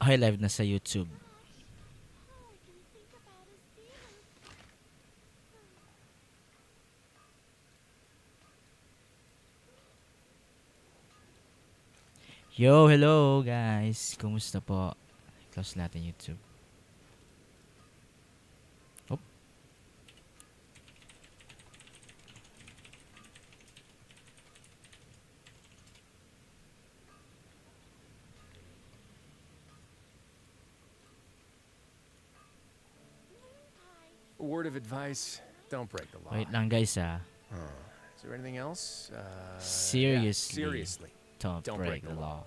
Okay, live na sa YouTube. Yo, hello guys. Kumusta po? Close natin YouTube. Oh, A word of advice, don't break the law. wait lang guys Is there anything else? Seriously, seriously. don't Don't break break the the law.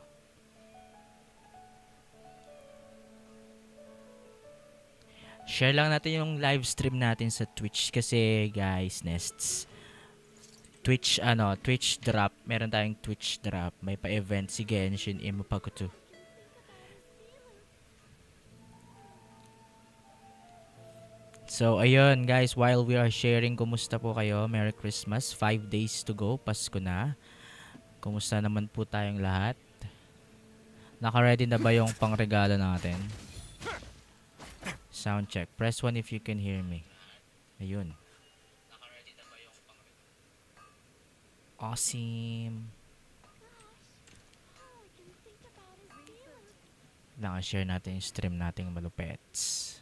Share lang natin yung live stream natin sa Twitch kasi guys, nests. Twitch drop. Meron tayong Twitch drop. May pa-event si Genshin Impact 2. So, ayun guys, while we are sharing, kumusta po kayo? Merry Christmas. 5 days to go. Pasko na. Kumusta naman po tayong lahat? Naka-ready na ba yung pangregalo natin? Sound check. Press 1 if you can hear me. Ayun. Awesome. Naka-share natin yung stream nating malupets.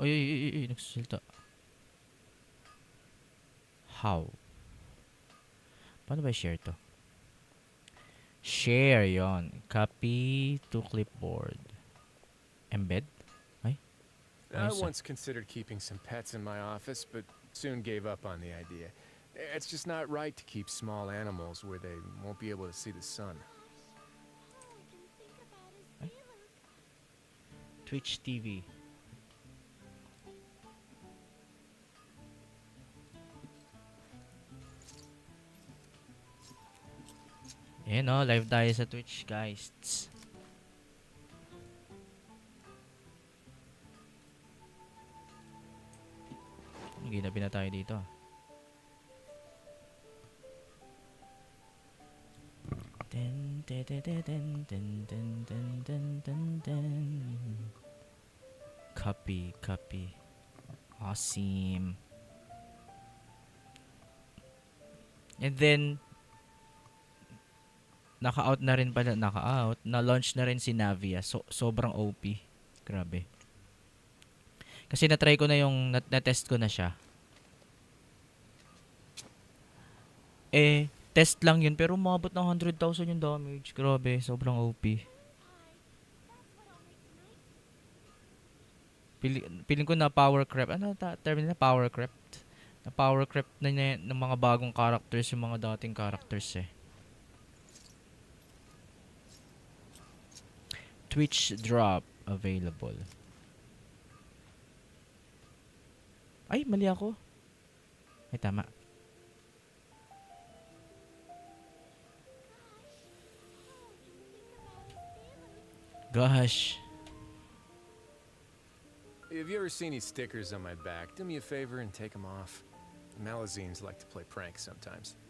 Uy, nagsusulta. How? Paano ba share to? Share yon. Copy to clipboard. Embed? Ay? I Ayos once considered keeping some pets in my office, but soon gave up on the idea. It's just not right to keep small animals where they won't be able to see the sun. Twitch TV. Ayan o, live tayo sa Twitch guys. Ginabi na tayo dito. Copy. Awesome. And then, naka-out na rin pala. Naka-out. Na-launch na rin si Navia. Sobrang OP. Grabe. Kasi na-try ko na yung, na-test ko na siya. Test lang yun. Pero umabot ng 100,000 yung damage. Grabe. Sobrang OP. Piling ko na power crept. Ano term na power crept? Na power crept na niya ng mga bagong characters yung mga dating characters eh. Twitch drop available. Ay, mali ako. Ay, tama. Gosh. Have you ever seen these stickers on my back? Do me a favor and take them off. The Malazines like to play pranks sometimes.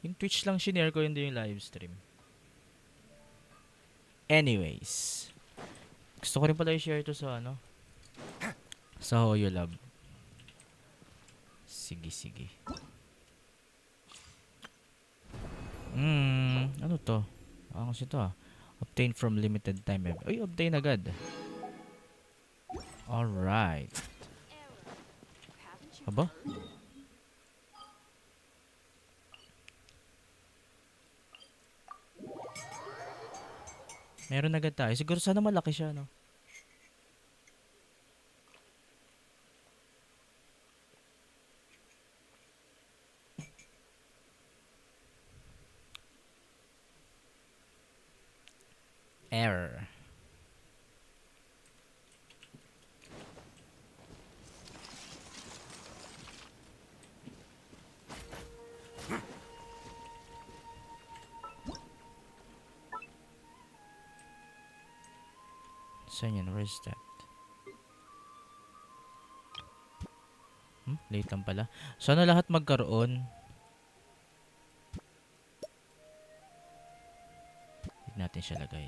Yung Twitch lang shinare ko, hindi yung live stream. Anyways. Gusto ko rin pala i-share to sa ano. Sa Hoyo Lab. Sige. Ano to? Kasi to Obtain from limited time. Uy, obtain agad. Alright. Aba? Meron agad tayo. Siguro sana malaki siya, no? Error. Saan yan? Where's that? Late lang pala. Sana lahat magkaroon. Hindi natin siya lagay.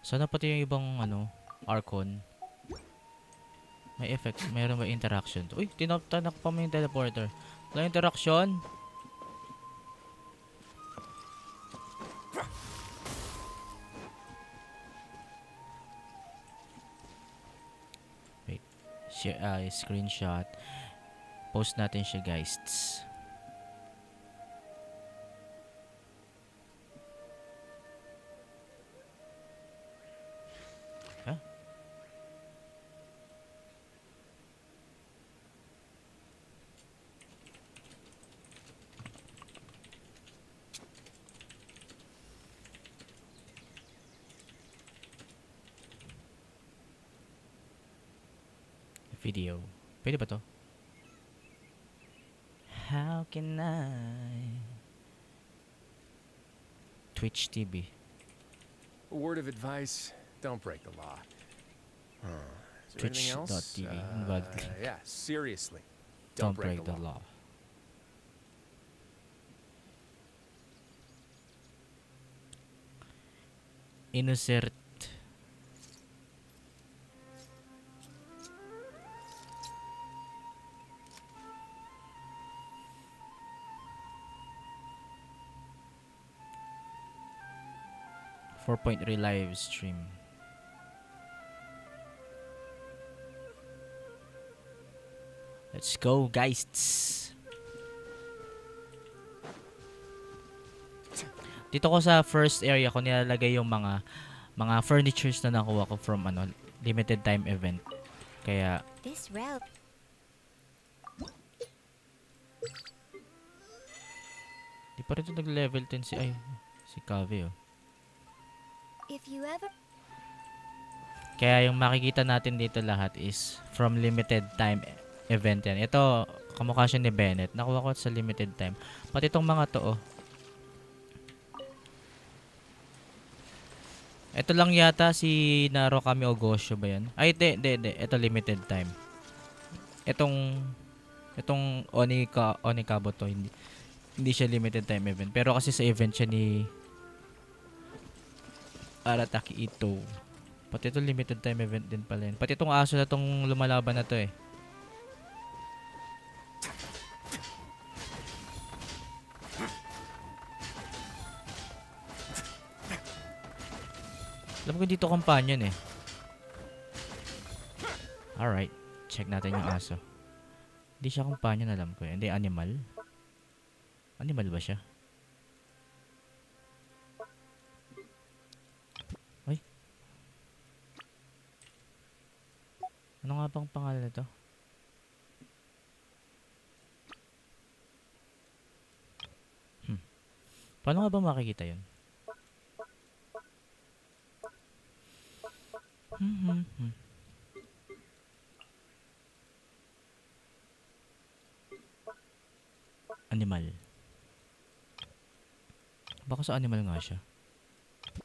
Sana pati yung ibang Archon. May effect. Mayroon ba interaction? Uy, tinatanak pa mo yung teleporter. Wala interaction. Wait. Share, screenshot. Post natin siya, guys. Huh? Video. Pwede ba to? How can I? Twitch TV. A word of advice: don't break the law. Is there anything else? Twitch.tv. Invalid. Yeah, seriously, Don't break the law. Insert. .3 live stream. Let's go, guys. Dito ko sa first area ko nilalagay yung mga furnitures na nakuha ko from limited time event. Kaya This route. di pa rin ito nag-level 10 si Kavi, oh. If you ever Kaya yung makikita natin dito lahat is from limited time event yan. Ito, kamukha siya ni Bennett. Nakuha ko sa limited time. Pati itong mga to, oh. Ito lang yata si Narukami Ogosho ba yan? Ay, hindi. Ito limited time. Itong Onikabo to, hindi siya limited time event. Pero kasi sa event siya ni Arataki Ito. Pati ito limited time event din pala yun. Pati itong aso na itong lumalaban na to eh. Alam ko dito companion eh. Alright. Check natin yung aso. Hindi siya companion, alam ko eh. Hindi, animal. Animal ba siya? Ay. Ano nga bang pangalan nito? Paano nga ba makikita yun? Animal. Baka sa animal nga siya.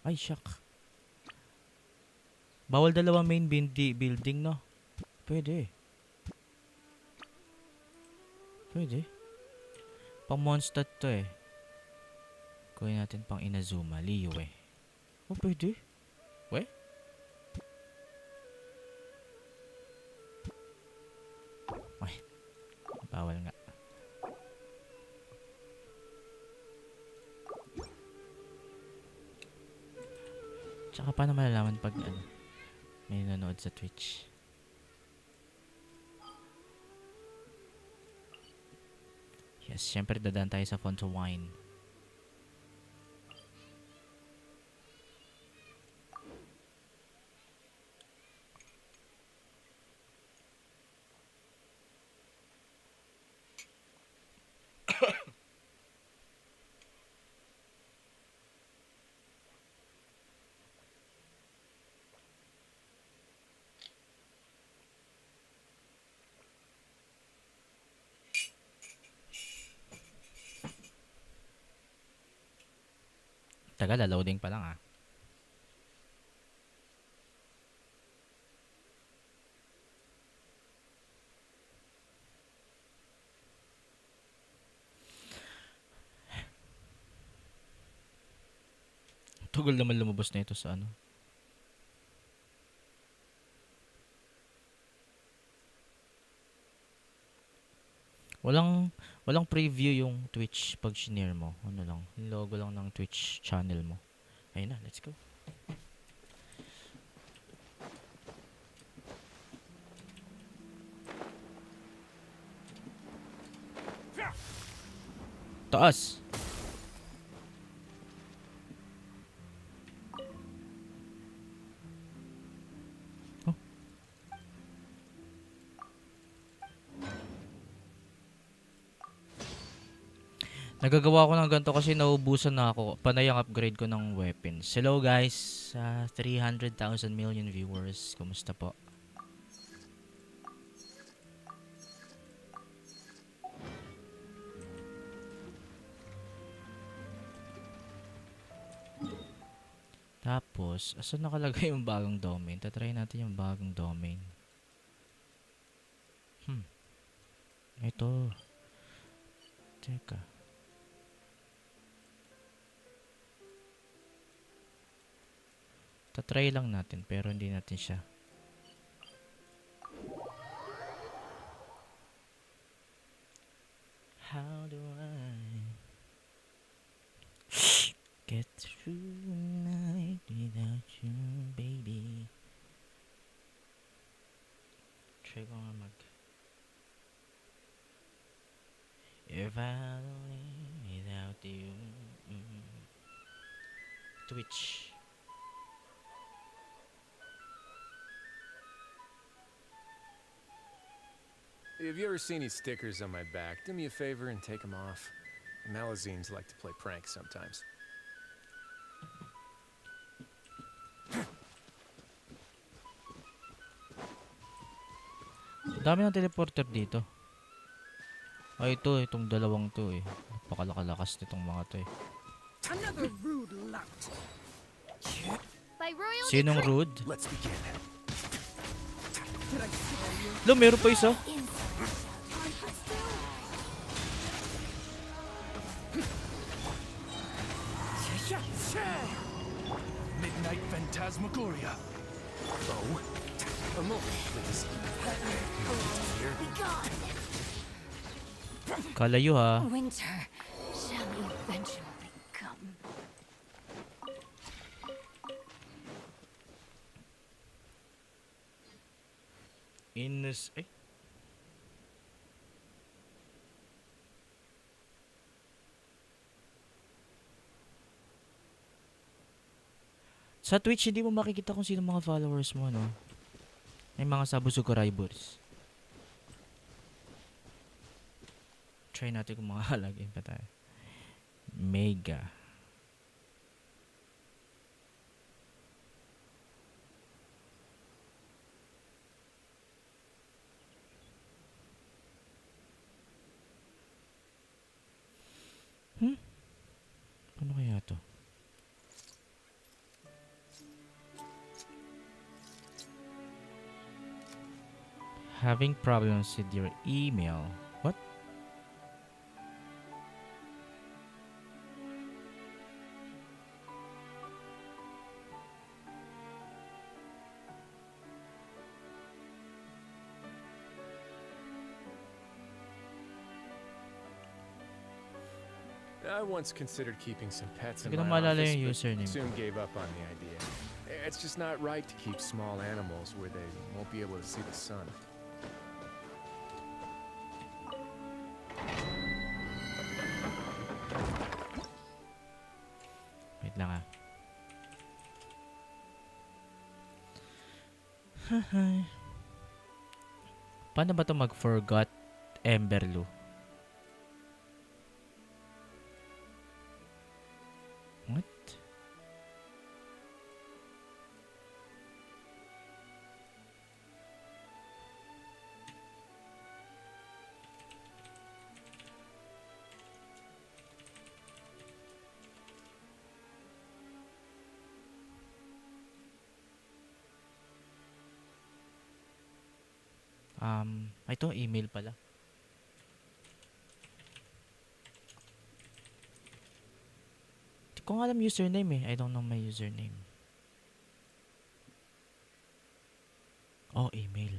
Ay, shock. Bawal dalawang main building, no? Pwede. Pang monster to eh. Kunin natin pang Inazuma. Liyue. Oh, pwede. We? Ay. Bawal nga. Tsaka paano malalaman pag may nanonood sa Twitch? Yes, syempre dadaan tayo sa Font of Wine. Tagal, loading pa lang ah. Tagal naman lumabas na ito sa ano. Walang walang preview yung Twitch pag shinare mo. Ano lang, yung logo lang ng Twitch channel mo. Ayun na, let's go. Taas. Oh. Nagagawa ko ng ganito kasi naubusan na ako. Panay ang upgrade ko ng weapons. Hello guys, 300,000 million viewers. Kumusta po? Tapos, asan nakalagay yung bagong domain? Tatry natin yung bagong domain. Ito. Teka. Tatry lang natin pero hindi natin siya. How do I get through the night without you, baby? Try ko nga mag... If I live without you. Twitch. Have you ever seen these stickers on my back? Do me a favor and take them off. Malazines like to play pranks sometimes. Dami ng teleporter dito. Ay, itong dalawang to eh. Napakalakalakas nitong mga to eh. Another rude lout. By royal Sinong decree. rude? Let's begin. Did I scare you? Lo, meron pa isa. Midnight Phantasmagoria. Oh, a moment, please. Kalayo ha. Winter shall eventually come. Ay. Sa Twitch, hindi mo makikita kung sino mga followers mo, no? May mga subscribers. Try natin kung makakalagay pa tayo. Mega. Ano kaya to? Having problems with your email. What? I once considered keeping some pets in Hindi ko na my maalala office, yung but username. soon gave up on the idea. It's just not right to keep small animals where they won't be able to see the sun. Wait lang ah. Paano ba to mag-forgot Emberloo? What? Ito, email pala. Di ko nga alam username eh. I don't know my username. Oh, email.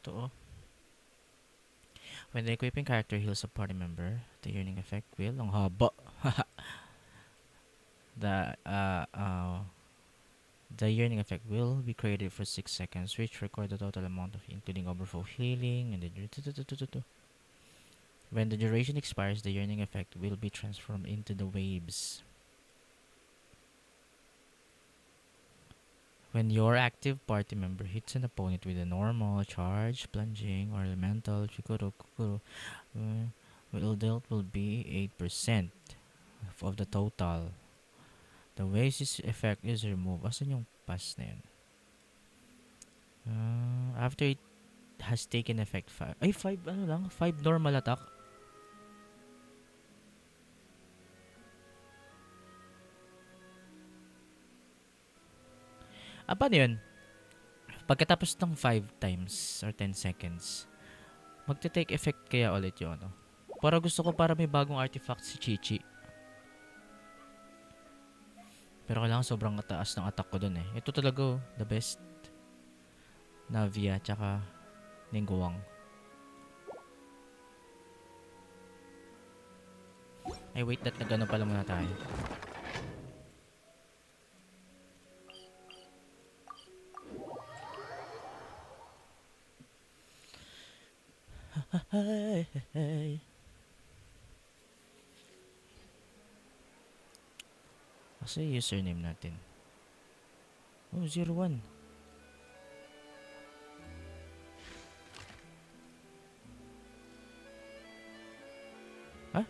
Ito oh. When the equipping character heals a party member, the yearning effect will, ang haba. the the yearning effect will be created for 6 seconds, which record the total amount of including overflow healing and the when the duration expires, the yearning effect will be transformed into the waves. When your active party member hits an opponent with a normal, charge, plunging, or elemental, will dealt will be 8% of the total. The waves effect is removed. Asan yung pass na yun? After it has taken effect, 5 ano lang? 5 normal attack. Paano yun? Pagkatapos ng 5 times or 10 seconds, magte-take effect kaya ulit yung ano? Para gusto ko para may bagong artifact si Chichi. Pero kailangan sobrang taas ng attack ko dun eh. Ito talaga the best. Navia tsaka Ningguang. Ay wait, that na gano'n pala muna tayo. Hey. Asa yung username natin? Oh, 01. Ha?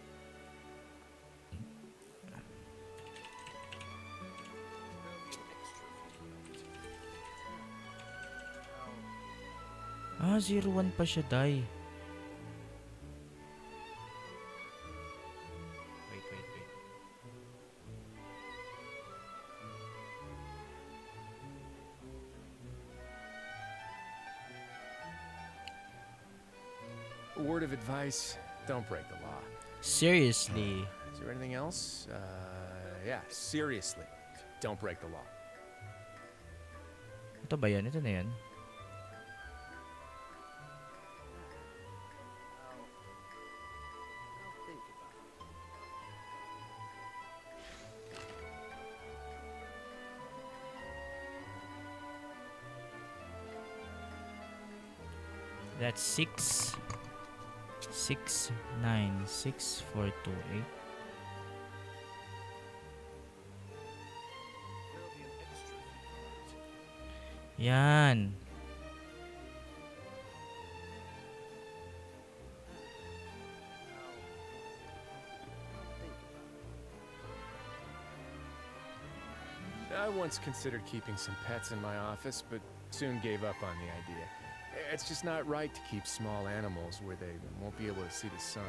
Ah, 01 pa siya, Dai. Wait. A word of advice, don't break the law. Seriously. Is there anything else? Yeah, seriously, don't break the law. Ito ba yan? Ito na yan. That's 6 9 6 4 2 8. Yan. I once considered keeping some pets in my office, but soon gave up on the idea. It's just not right to keep small animals where they won't be able to see the sun.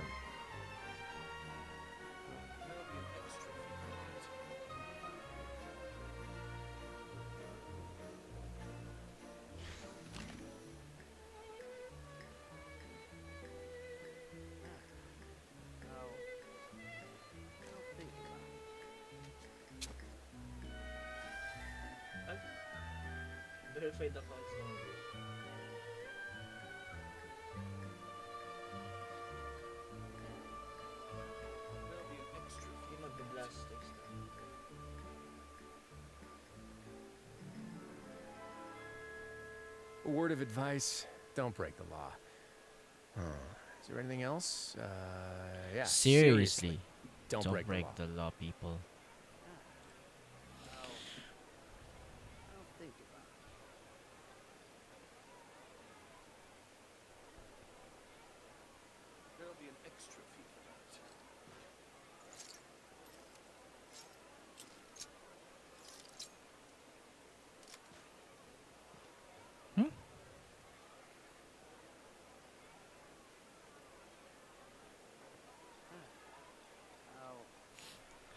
Verified accounts lang. Hindi mag-blast text. A word of advice, don't break the law. Is there anything else? Yeah, Seriously. don't break the law. the law, people. There'll be an extra fee for that.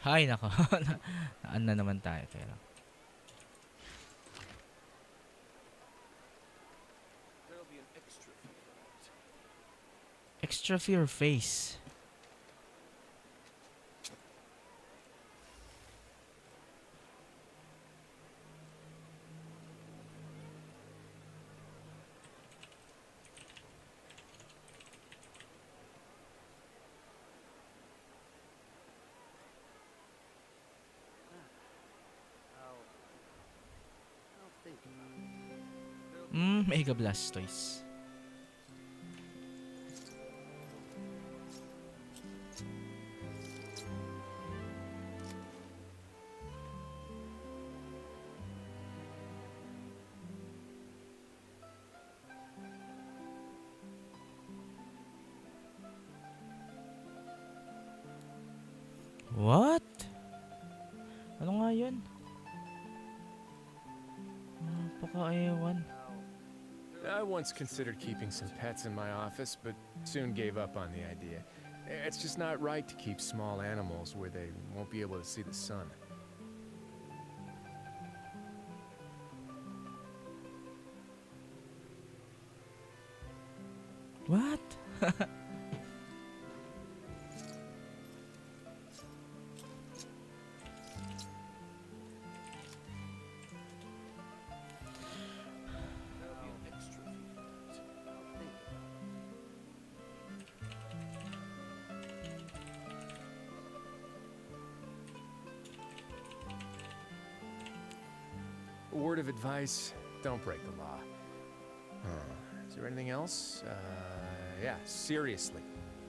Hay nako. Naan na naman tayo. Pero. There'll be an extra fee for that. Extra fear face. I'll think about it. Mega Blastoise. What? Ano nga yun? Napaka-ewan. I once considered keeping some pets in my office, but soon gave up on the idea. It's just not right to keep small animals where they won't be able to see the sun. What? There'll be an extra fee for that. I'll think about it. A word of advice, don't break the law. Is there anything else? Yeah, seriously,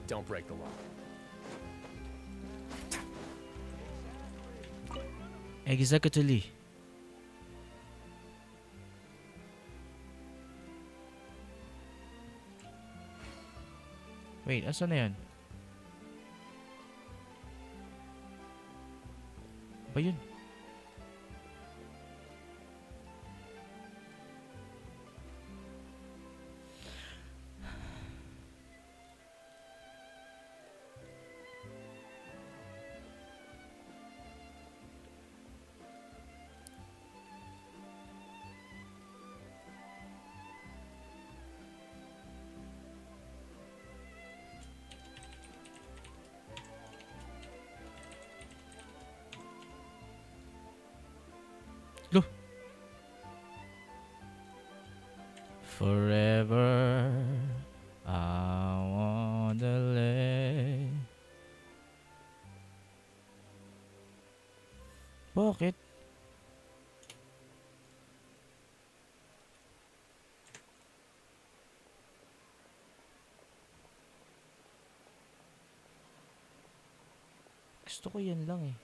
don't break the law. Exactly. Wait, asan na yan? Ba yun? Look. Forever I wanna lay. Bakit? Gusto ko yan lang eh.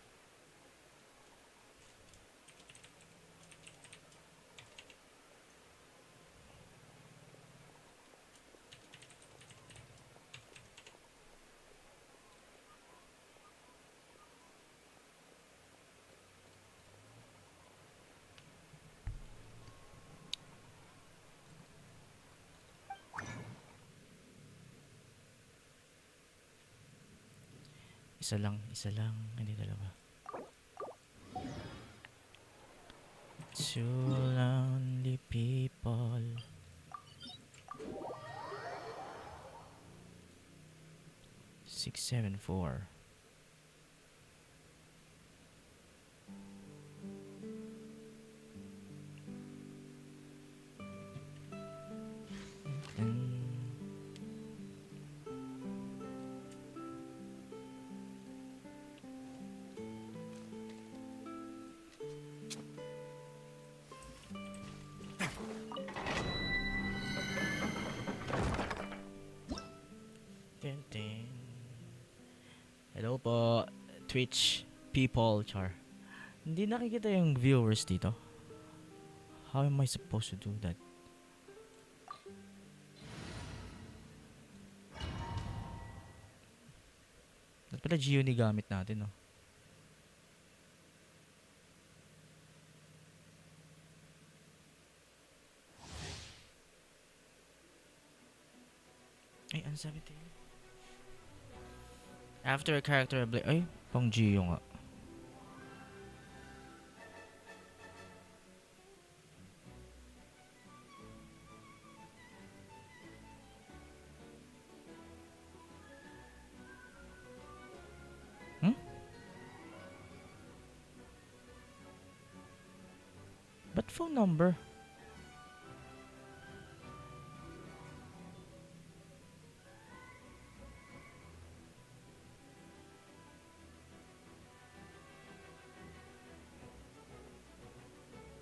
Isa lang, hindi dalawa. Two lonely people. Six, 7, 4. Hello po, Twitch people, char. Hindi nakikita yung viewers dito. How am I supposed to do that? Dapat pala Giuni gamit natin, no? Ay, ano sabi tayo? After a character ability... Ay, pang Gio nga. Ba't phone number?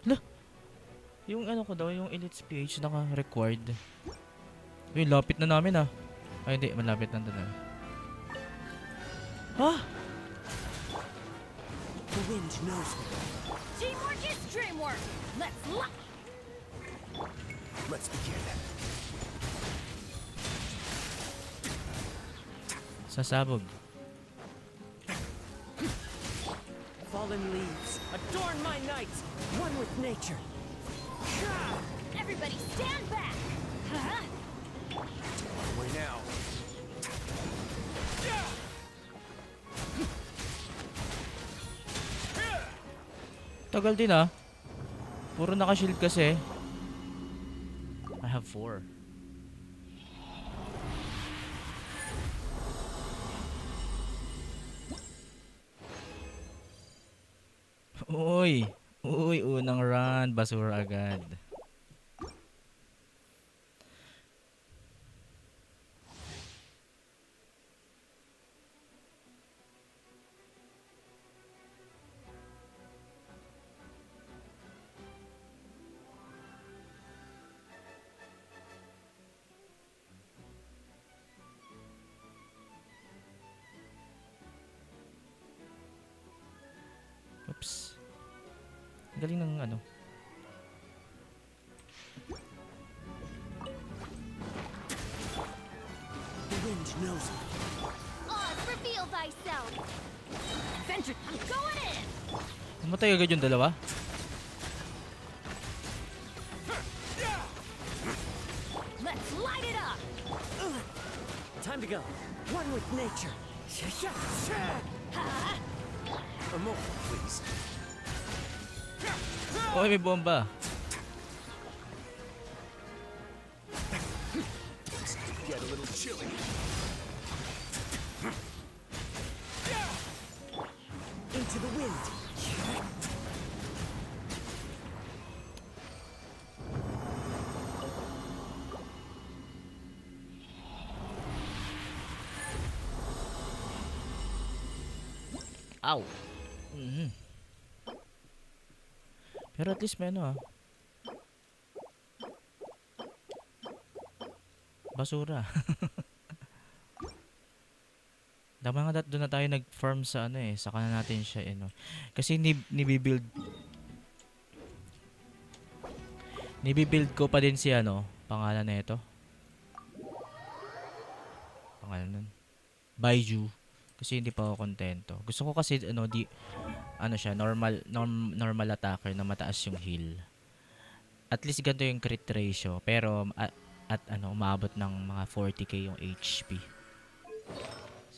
Lah! Yung ano ko daw, yung Elite's PH naka-required. Uy, lapit na namin ah. Ay hindi, malapit na doon. Ah! The wind knows me. Teamwork is dreamwork. Let's lock. Let's begin. Sasabog. Fallen leaves adorn my night, one with nature. Everybody stand back. Huh? Way now. Tagal din ah. Puro naka-shield kasi. I have 4. Uy! Uy, unang run. Basura agad. Oops. Galing ng ano. The wind knows me. Oz, reveal thyself. Venture, I'm going in. Namatay agad yung dalawa. Let's light it up. Time to go. One with nature. A moment, please. Uy, may bomba. Get a little chilly. Into the wind. Ow! Mhm. Pero at least may ano ah. Basura. Tama nga doon na tayo nag-farm sa ano eh. Saka na natin siya ano. Kasi nibibuild ko pa din si ano. Pangalan na ito. Pangalan nun. Baiju. Kasi hindi pa ako kontento. Gusto ko kasi ano siya normal attacker na mataas yung heal. At least ganito yung crit ratio pero at ano umabot ng mga 40k yung HP.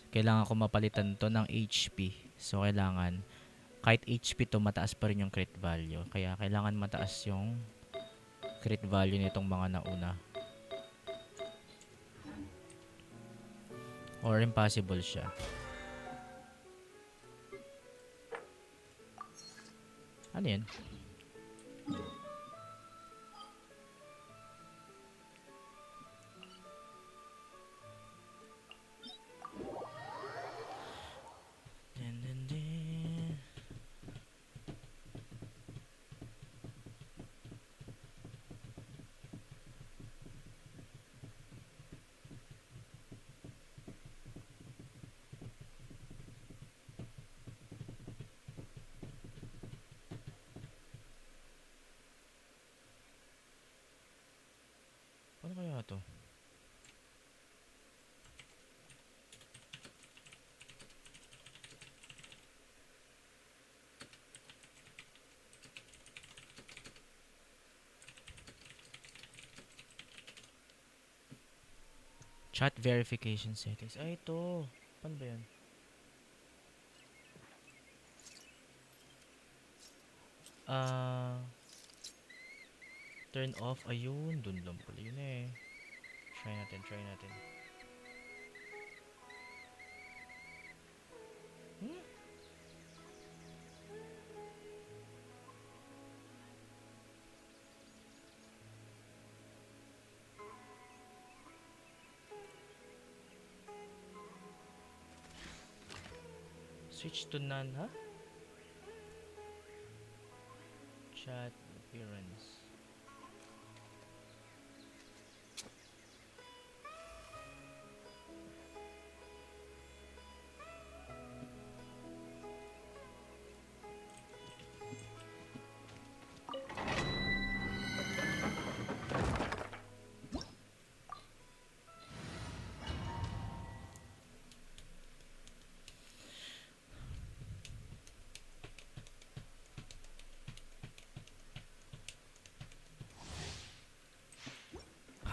Kailangan ko mapalitan to ng HP. So kailangan kahit HP to mataas pa rin yung crit value. Kaya kailangan mataas yung crit value nitong mga nauna. Or impossible siya. Ano yan? Din, din, din. Ano kaya to? Chat verification settings. Ay, ito. Paano ba yan? Turn off. Ayun. Dun lang pala yun eh. Try natin. Switch to none, ha? Chat appearance.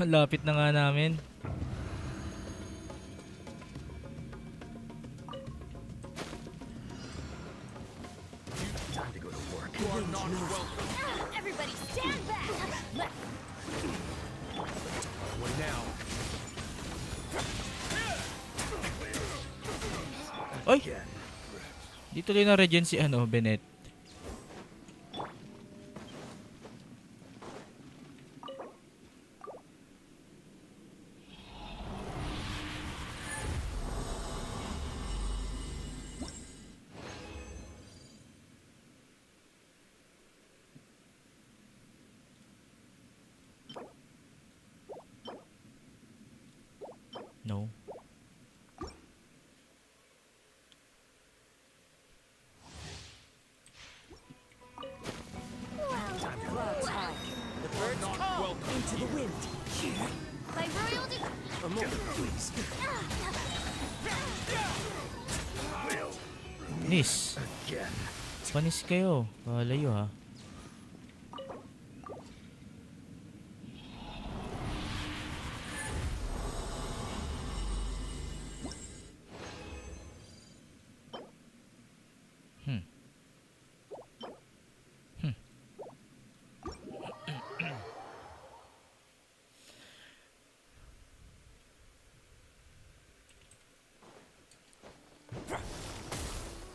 Lapit na nga namin. Time to go to work. Everybody stand back! Left. What now? Oy! Dito tuloy na regen si ano, Bennett. No. Clouds high. The birds call into the wind. By royal A moment, please. Nis. Panis kayo. Palayo ha.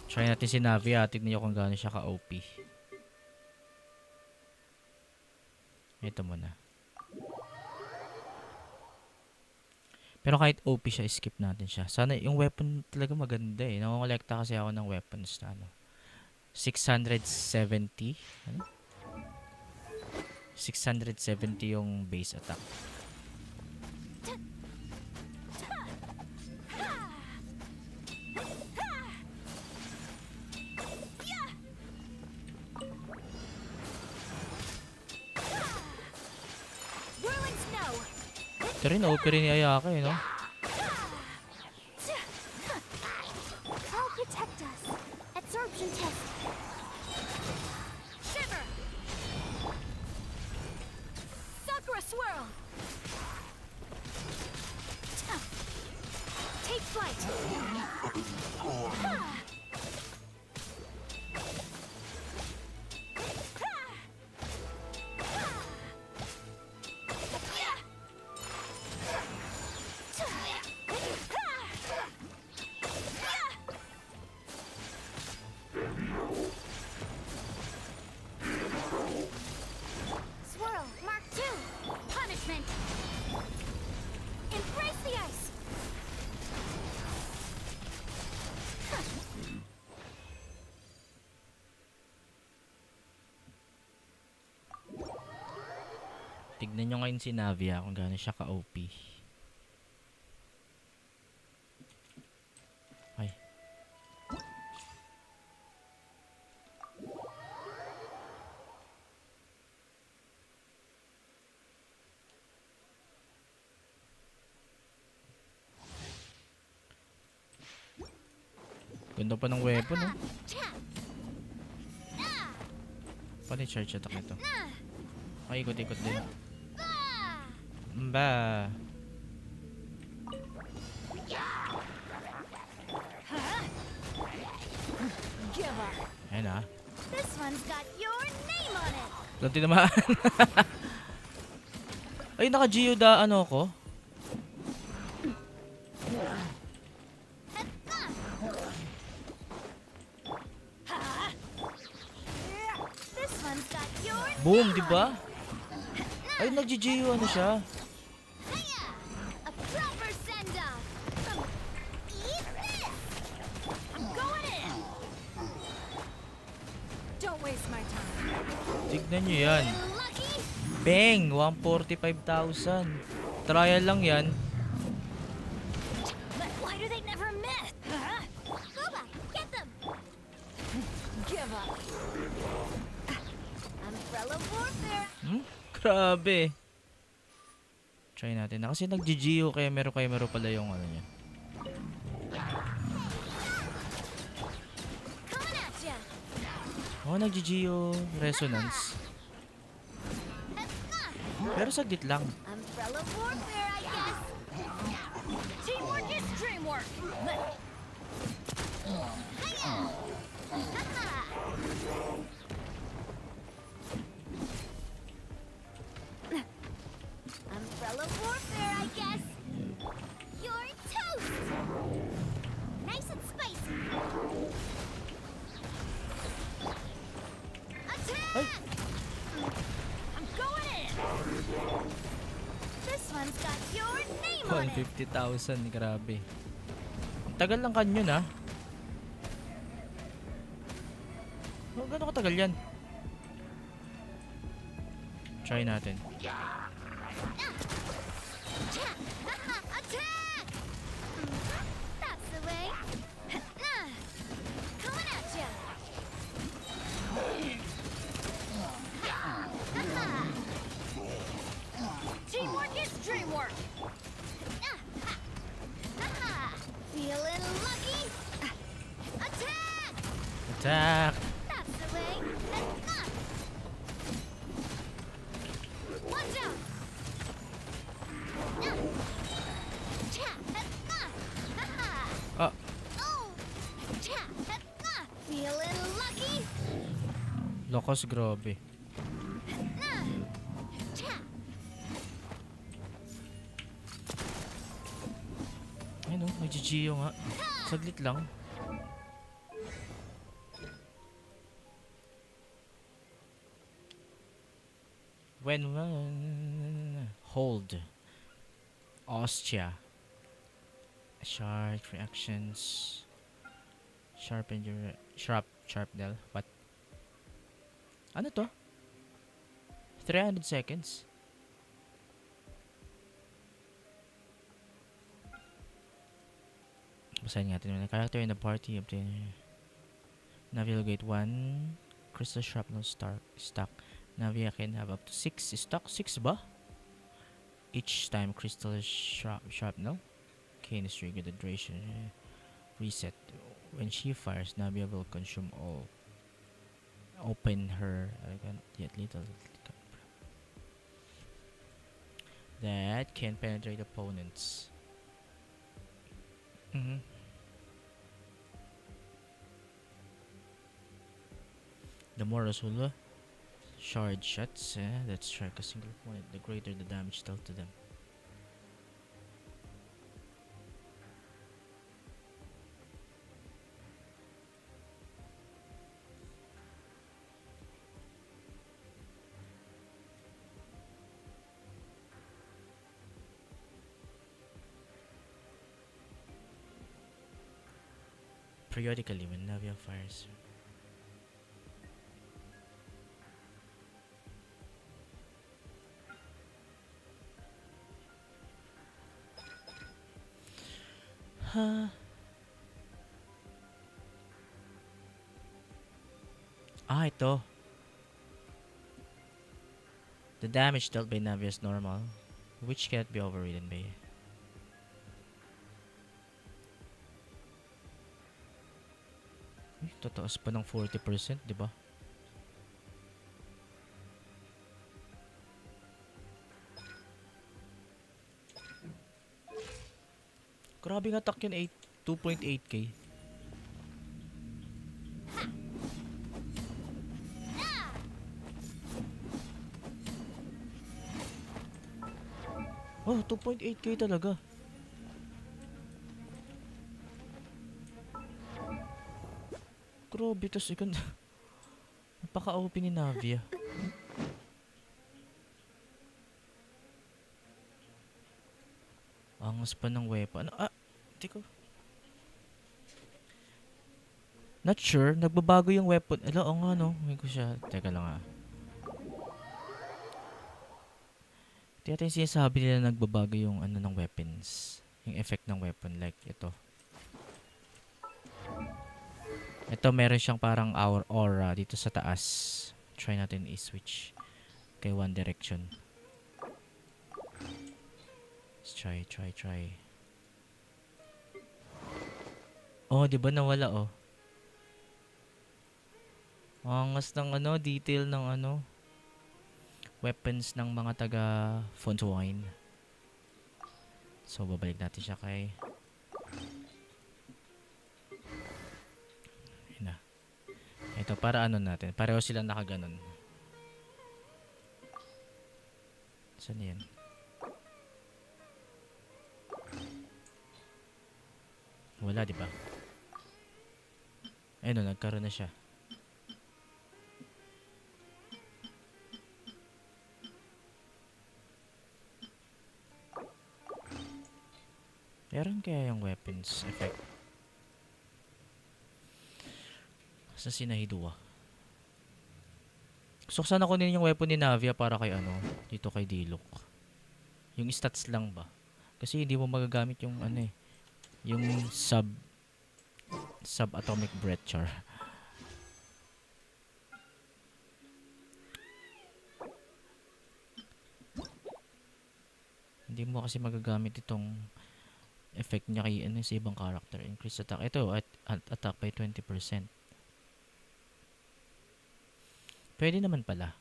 Try natin si Navi, tignan nyo kung gaano siya ka-OP. Ito muna. Pero kahit OP siya, skip natin siya. Sana yung weapon talaga maganda eh. Nangongolekta kasi ako ng weapons na ano. 670. Ano? 670 yung base attack. whirling snow! Ito rin, OP rin ni Ayaka eh, no? I'll protect us. Absorption test. Shiver! Sakura swirl! Take flight! Swirl, Mark II! Punishment! Embrace the ice! Tignan nyo ngayon si Navia kung gaano siya ka-OP. Ay. Ganda pa ng weapon, no? Paano yung charge attack nito? Ay, ikot-ikot din. Ba. Give up. Ayun ah. This one's got your name on it. Lang tinamaan. Ay, naka-Geo da ano ko? This one's got your Boom, di ba? Ay, nag-Geo ano siya? Hiya! A proper send-off. Eat this. I'm going in. Tignan nyo yan. Lucky? Bang! 145,000. Trial lang yan. But why do they never miss? Huh? Boba, get them! Give up. Umbrella warfare. Grabe. Try natin na. Kasi nag-GGO kaya meron pala yung ano niya. Coming at ya. Oh, nag-GGO resonance. Pero saglit lang. Umbrella warfare, I guess. Teamwork is dreamwork. Hiya! Haha! Umbrella warfare, I guess. You're toast. Nice and spicy. Attack! I'm going in. This one's got your name on it. 150,000. Grabe. Ang tagal lang kanyo na. Oh, gano'n katagal yan? Try natin. Attack! That's the way. Coming at ya. Teamwork is dreamwork. Feeling lucky. Attack! Attack! That's the way. Watch out! Ah, Oh! Feeling lucky? lokos, grabe. Ayun o, may GGO nga. Saglit lang. When hold Ostia sharp reactions sharpen your sharpnel. What? Ano to? 300 seconds. Basahin natin muna. Character in the party obtain navigate 1 crystal shrapnel stock. Navia can have up to 6 stock. 6 ba? Each time crystal shrapnel can trigger the duration reset. When she fires, Navia will consume all. Open her elegant yet little that can penetrate opponents. The more Rasula shard shots that strike a single opponent, the greater the damage dealt to them. Periodically when Navia fires. Ito. The damage dealt by Navia is normal, which cannot be overridden by. Tataas pa ng 40%, di ba? Grabe nga attack yun, 2.8k. Oh, 2.8k talaga. Grabe, tas ikon. Napaka-OP ni Navia. Angas pa ng weapon. Hindi ko. Not sure. Nagbabago yung weapon. Oo nga no. May ko siya. Teka lang Tiyata yung sinasabi nila nagbabago yung ano ng weapons. Yung effect ng weapon. Like ito. Ito meron siyang parang aura dito sa taas. Try natin i-switch kay One Direction. Let's try. Oh, di ba nawala oh? Angas ng ano, detail ng ano. Weapons ng mga taga Fontwine. So, babalik natin siya kay... Ayun na. Ito, para ano natin. Pareho silang nakaganon. Saan yan? Wala, di ba? Ayun, nagkaroon na siya. Meron kaya yung weapons effect? Sa Sinahidua. So, sana kunin yung weapon ni Navia para kay ano, dito kay Diluc. Yung stats lang ba? Kasi hindi mo magagamit yung ano eh, yung subatomic breath char. Hindi mo kasi magagamit itong effect niya kay ano sa ibang character. Increase attack. Ito, at attack by 20%. Pwede naman pala.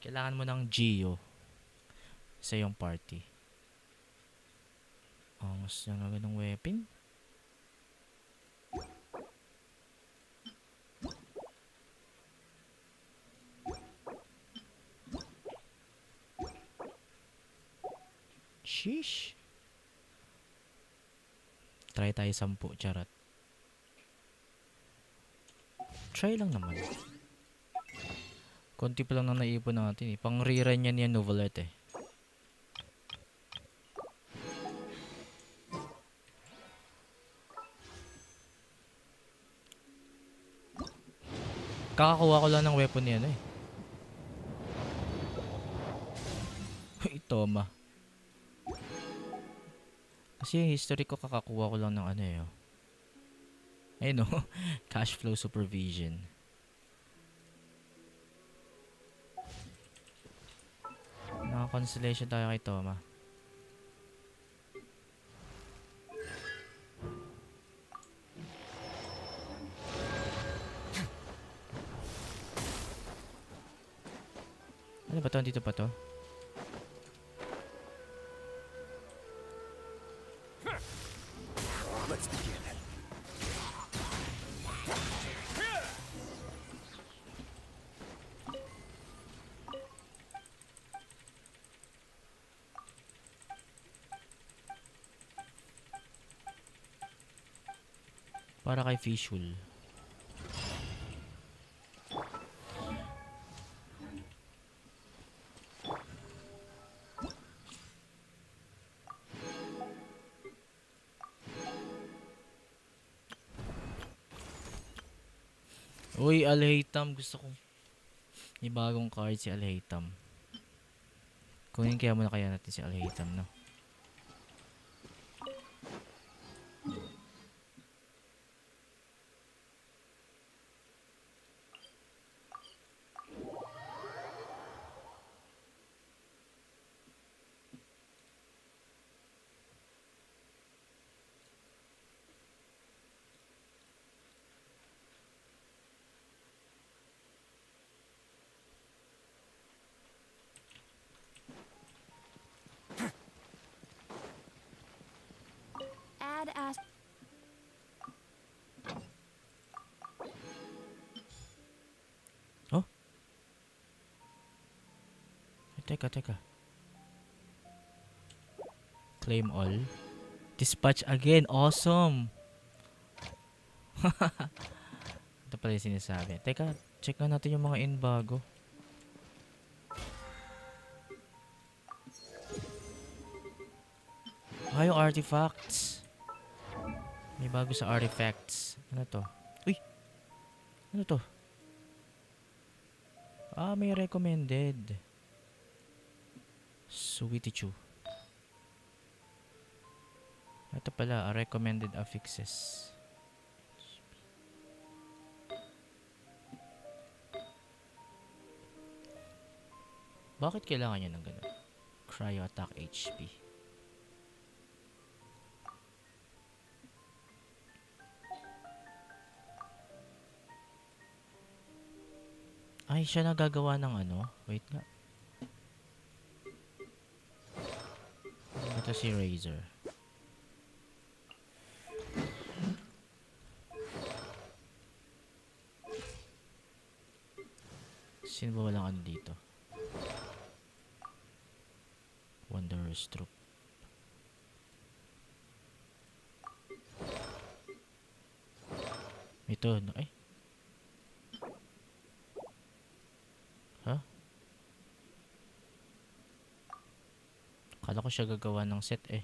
Kailangan mo ng Geo sa iyong party. Mas na ganung weapon. Sheesh. Try tayo 10, charot. Try lang naman. Konti pa lang na naipon natin eh. Pang rerun yan yan Novelette eh. Kakakuha ko lang ng weapon niya ano eh. Ito ma. Kasi yung history ko kakakuha ko lang ng ano eh. Oh. Ayun oh. Cash flow supervision. Naka-constellation tayo kay Toma. Ano ba to? Dito pa to? Let's begin. Para kay Fishul. Uy, Alhaitham. Gusto ko. May bagong card si Alhaitham. Kunin kaya muna kaya natin si Alhaitham, no? Add as Teka. Claim all. Dispatch again. Awesome. Ito pala yung sinasabi. Teka, check nga natin yung mga bago. Ay, yung artifacts. May bago sa artifacts. Ano to? Uy! Ano to? Ah, may recommended. Sweetie Chew. Ito pala, recommended affixes. Bakit kailangan nyo ng ganun? Cryo attack HP. Ay, siya nagagawa ng ano? Wait nga. Ito si Razer. Sino ba walang ano dito? Wanderer's Troop. Ito, no? Ay. Huh? Akala ko siya gagawa ng set eh.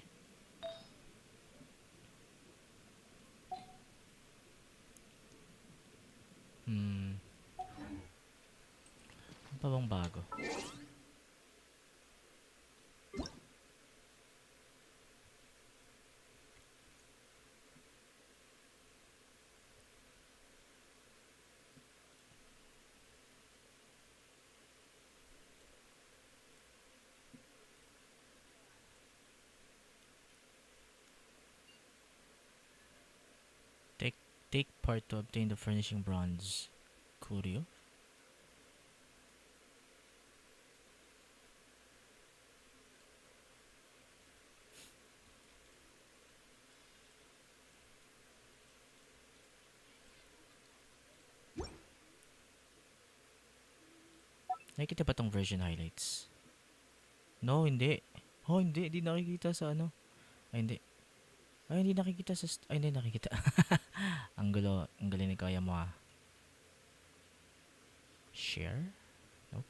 Ano pa bang bago? Take part to obtain the furnishing bronze. Curio? Nakikita ba tong version highlights? No, hindi. Oh, hindi. Hindi nakikita sa ano. Ay, hindi. Ay, hindi nakikita sa... Ay, hindi nakikita. Ang gulo. Ang galing ni Kaya mo ah. Share? Nope.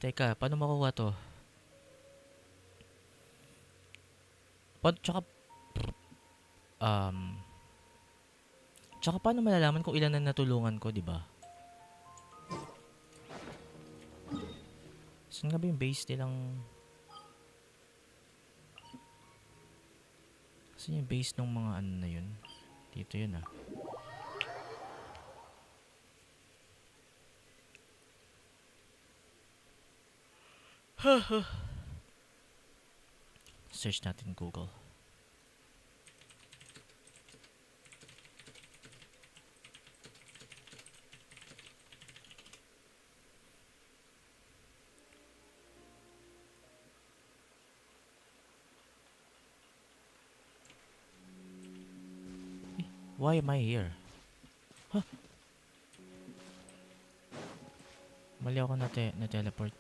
Teka, paano makuha to? Tsaka... Tsaka paano malalaman kung ilan na natulungan ko, di ba? Saan nga ba yung base nilang... Saan yung base ng mga ano na yun? Dito yun ah. Search natin Google. Why am I here? Huh? Mali ako na teleport.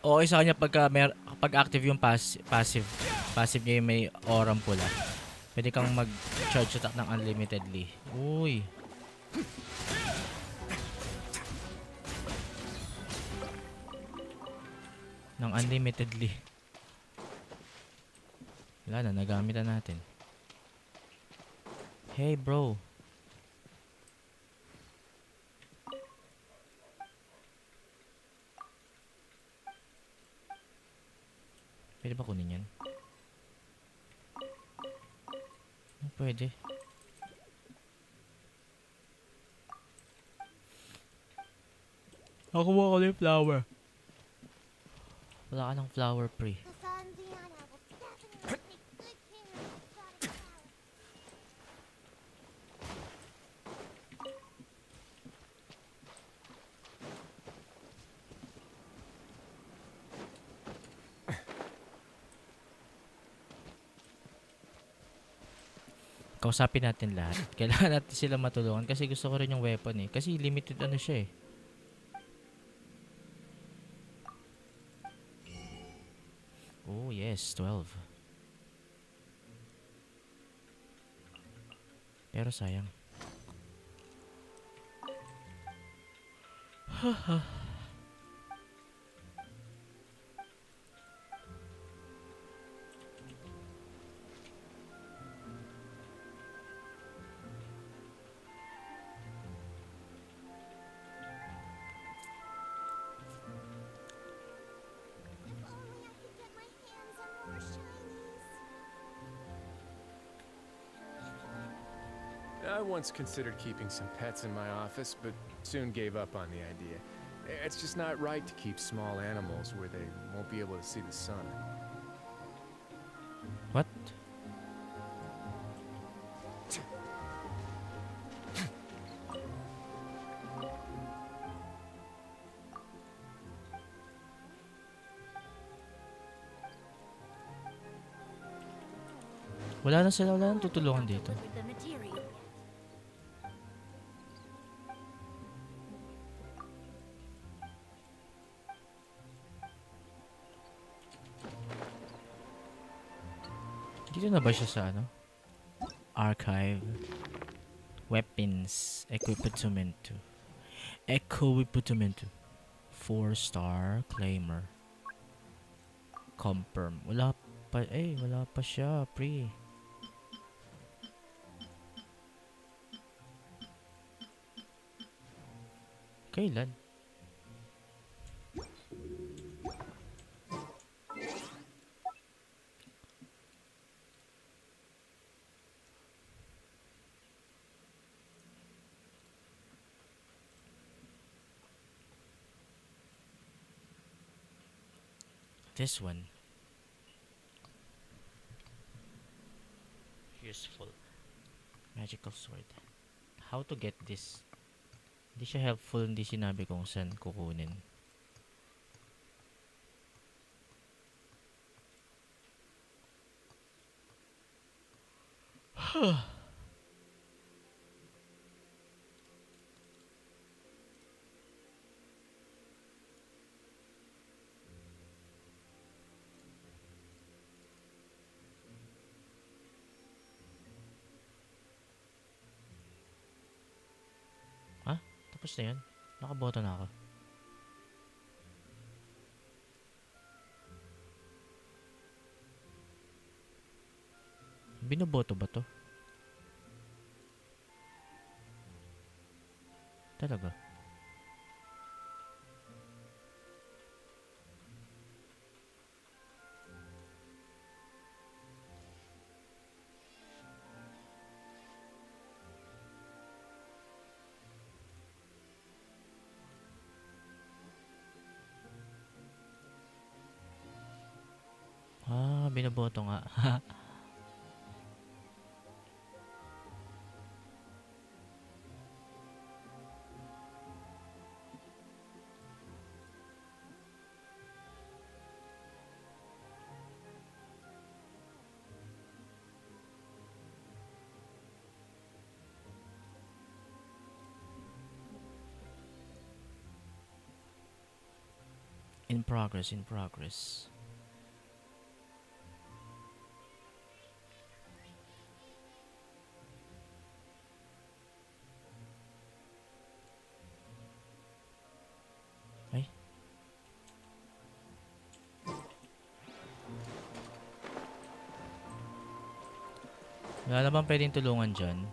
Okay sa kanya pag active yung passive niya yung may aurang pula. Pwede kang mag-charge attack ng unlimitedly. Uy. Ng unlimitedly. Wala na, nagamit na natin. Hey bro. Pwede ba kunin yan? Pwede. Nakuha ko na yung flower. Wala ka ng flower pre. Cassandriana will definitely take good care of the exotic flower. Kausapin natin lahat. Kailangan natin sila matulungan kasi gusto ko rin yung weapon eh. Kasi limited ano siya eh. Oh yes, 12. Pero sayang. If only I could get my hands on more shinies. I once considered keeping some pets in my office, but soon gave up on the idea. It's just not right to keep small animals where they won't be able to see the sun. What? Wala na sila, wala nang tutulungan dito. Delivered the material yet. Dito na ba siya sa ano? Archive. Weapons. Equipment. Equipment. 4-star claimer. Confirm. Wala pa siya. Pre. Kailan? This one. Useful. Magical sword. How to get this? Hindi siya helpful, hindi sinabi kung saan kukunin. Ha? Tapos na yun? Nakaboto na ako. Binoboto ba to? Talaga? Ah, binoboto nga. In progress. Ay. Wala naman pwedeng tulungan dyan.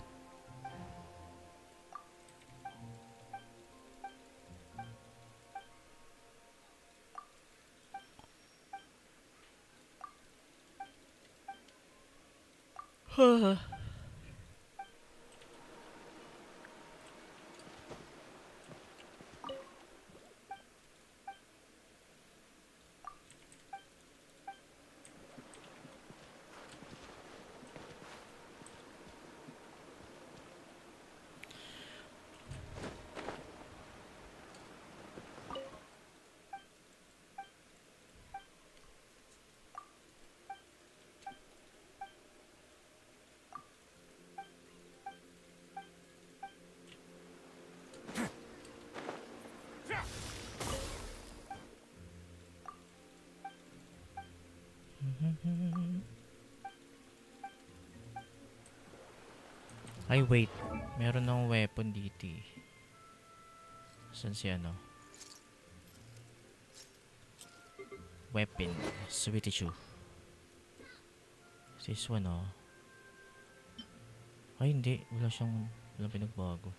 Ay, wait. Meron ng weapon dito eh. Saan si ano? Weapon. Sweetie Chew. This one, oh. Ay, hindi. Walang pinagbago.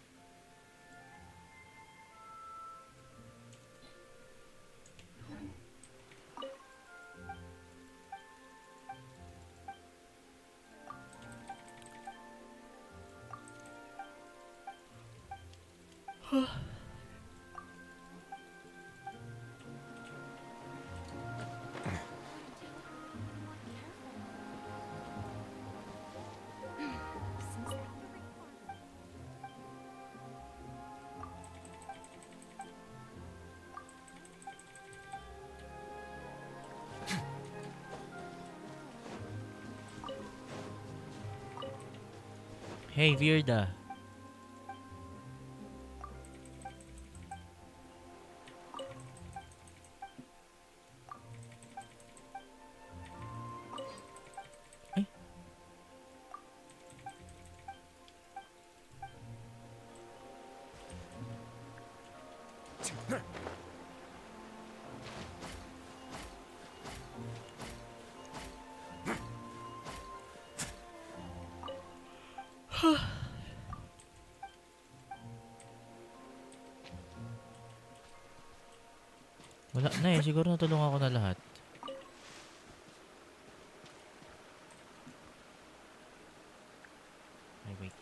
Hey, Virda. Ay. Wala na eh. Siguro natulungan ko na lahat. Ay, wait.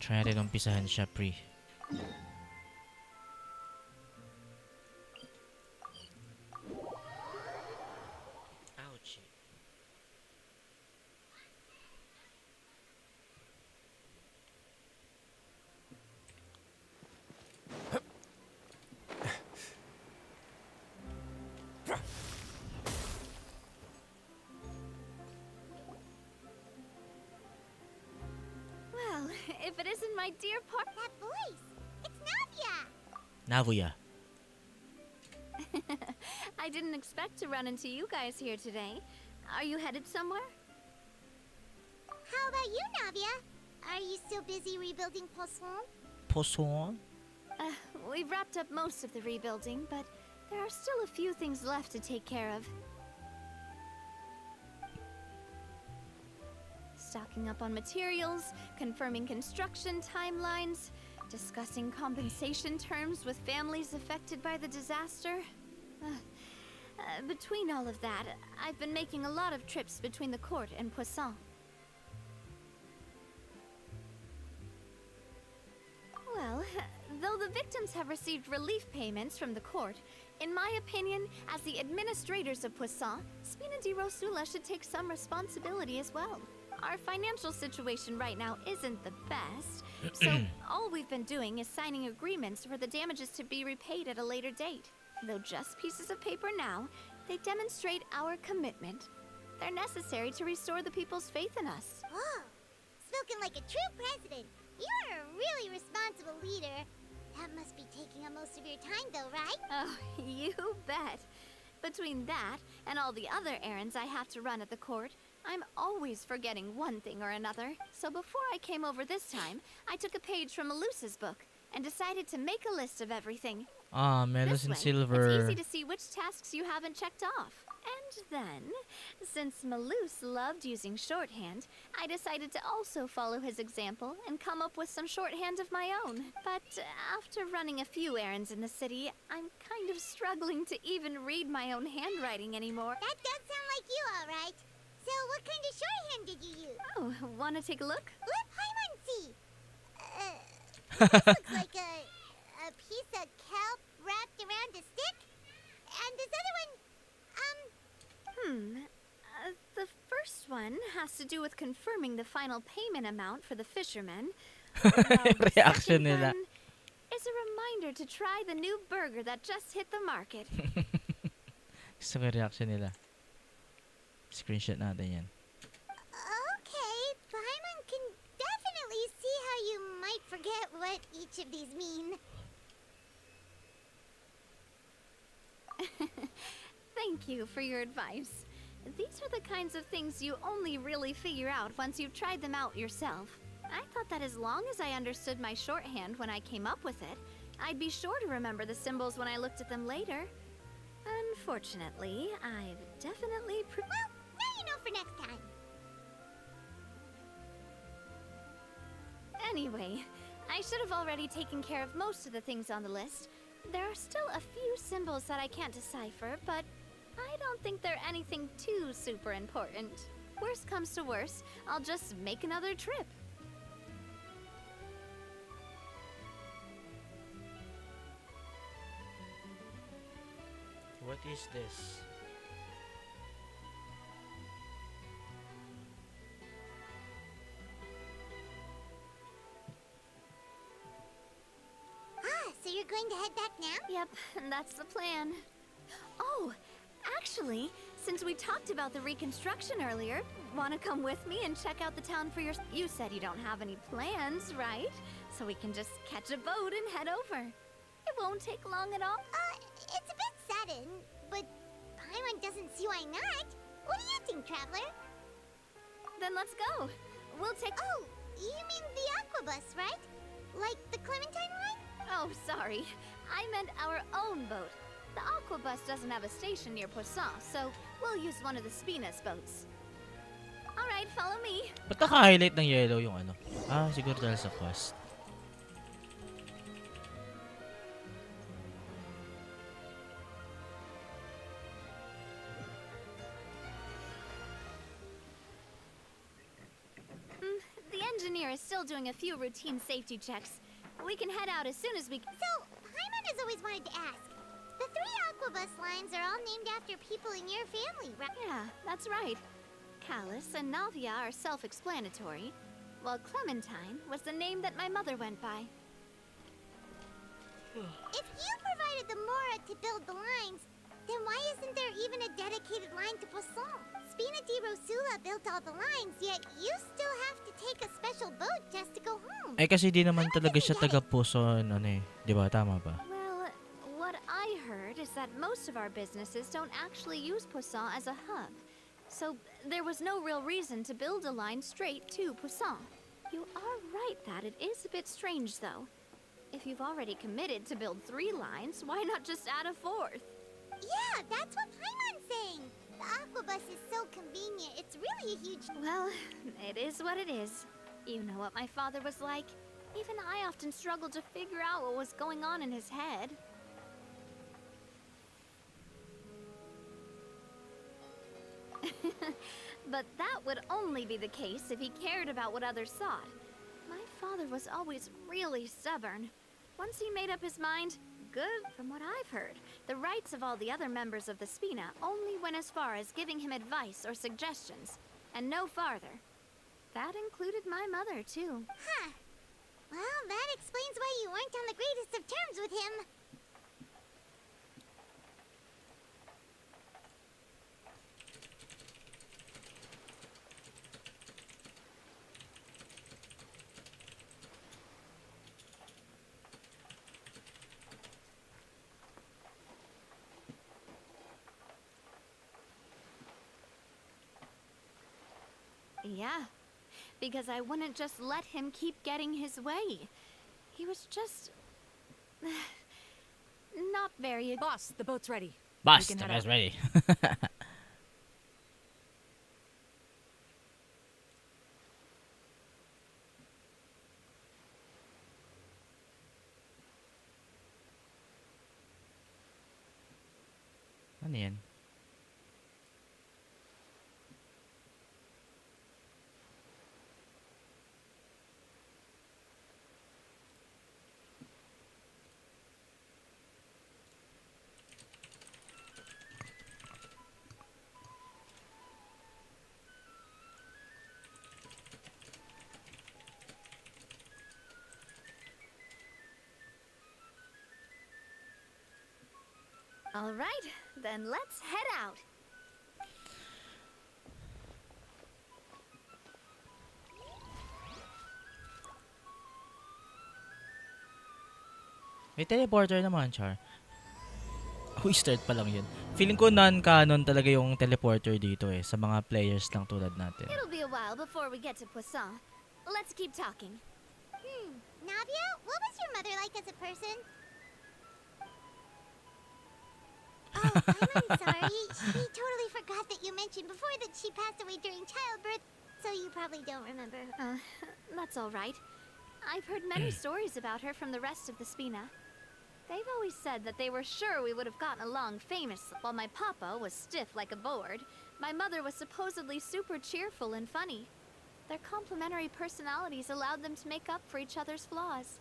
Try natin umpisahan siya, pre. Ouch. Well, if it isn't my dear That voice! It's Navia! Navuya. I didn't expect to run into you guys here today. Are you headed somewhere? How about you, Navia? Are you still busy rebuilding Poisson? Poisson? We've wrapped up most of the rebuilding, but there are still a few things left to take care of. Stocking up on materials, confirming construction timelines, discussing compensation terms with families affected by the disaster. Between all of that, I've been making a lot of trips between the court and Poisson. Well, though the victims have received relief payments from the court, in my opinion, as the administrators of Poisson, Spina di Rosula should take some responsibility as well. Our financial situation right now isn't the best, so all we've been doing is signing agreements for the damages to be repaid at a later date. Though just pieces of paper now, they demonstrate our commitment. They're necessary to restore the people's faith in us. Oh, spoken like a true president. You're a really responsible leader. That must be taking up most of your time though, right? Oh, you bet. Between that and all the other errands I have to run at the court, I'm always forgetting one thing or another. So before I came over this time, I took a page from Elusa's book and decided to make a list of everything. Ah, Melos This and way, Silver. it's easy to see which tasks you haven't checked off. And then, since Maloose loved using shorthand, I decided to also follow his example and come up with some shorthand of my own. But after running a few errands in the city, I'm kind of struggling to even read my own handwriting anymore. That does sound like you, alright. So what kind of shorthand did you use? Oh, wanna take a look? Let Paimon see. This looks like a piece of kelp wrapped around a stick. And this other one, The first one has to do with confirming the final payment amount for the fishermen. While the Reaction second nila. one is a reminder to try the new burger that just hit the market. Gusto ko yung reaction nila. Screenshot natin yan. okay, Paimon can definitely see how you might forget what each of these mean. Thank you for your advice. These are the kinds of things you only really figure out once you've tried them out yourself. I thought that as long as I understood my shorthand when I came up with it, I'd be sure to remember the symbols when I looked at them later. Unfortunately, I've definitely Well, now you know for next time. Anyway, I should have already taken care of most of the things on the list. There are still a few symbols that I can't decipher, but I don't think they're anything too super important. Worst comes to worst, I'll just make another trip. What is this? So you're going to head back now? Yep, that's the plan. Oh, actually, since we talked about the reconstruction earlier, want to come with me and check out the town for your... You said you don't have any plans, right? So we can just catch a boat and head over. It won't take long at all. It's a bit sudden, but Paimon doesn't see why not. What do you think, Traveler? Then let's go. We'll take... Oh, you mean the Aquabus, right? Like the Clementine line? Oh, sorry. I meant our own boat. The Aquabus doesn't have a station near Poisson, so we'll use one of the Spinas boats. Alright, follow me. Ba't naka-highlight ng yellow yung ano? Siguro dahil sa quest. The engineer is still doing a few routine safety checks. We can head out as soon as we... So, Paimon has always wanted to ask. The 3 Aquabus lines are all named after people in your family, right? Yeah, that's right. Callus and Navia are self-explanatory, while Clementine was the name that my mother went by. If you provided the Mora to build the lines, then why isn't there even a dedicated line to Poisson? Spina di Rosula built all the lines, yet you still have to take a special boat just to go home. Kasi di naman talaga siya taga-Puso, di ba? Tama ba? Well, what I heard is that most of our businesses don't actually use Poisson as a hub. So there was no real reason to build a line straight to Poisson. You are right that it is a bit strange, though. If you've already committed to build 3 lines, why not just add a 4th? Yeah, that's what Paimon's saying. The Aquabus is so convenient, it's really a huge... Well, it is what it is. You know what my father was like. Even I often struggled to figure out what was going on in his head. But that would only be the case if he cared about what others thought. My father was always really stubborn. Once he made up his mind, good from what I've heard, the rights of all the other members of the Spina only went as far as giving him advice or suggestions, and no farther. That included my mother, too. Huh. Well, that explains why you weren't on the greatest of terms with him. Yeah, because I wouldn't just let him keep getting his way. He was just... not very... Boss, the boat's ready. Boss, We can the head guy's out. ready. Ano yan? All right, then let's head out. May teleporter naman, Char. Uy, start pa lang yun. Feeling ko non-canon talaga yung teleporter dito eh. Sa mga players lang tulad natin. It'll be a while before we get to Poisson. Let's keep talking. Navia, what was your mother like as a person? Oh, I'm sorry. She totally forgot that you mentioned before that she passed away during childbirth, so you probably don't remember. That's all right. I've heard many stories about her from the rest of the Spina. They've always said that they were sure we would have gotten along famous. While my papa was stiff like a board, my mother was supposedly super cheerful and funny. Their complementary personalities allowed them to make up for each other's flaws.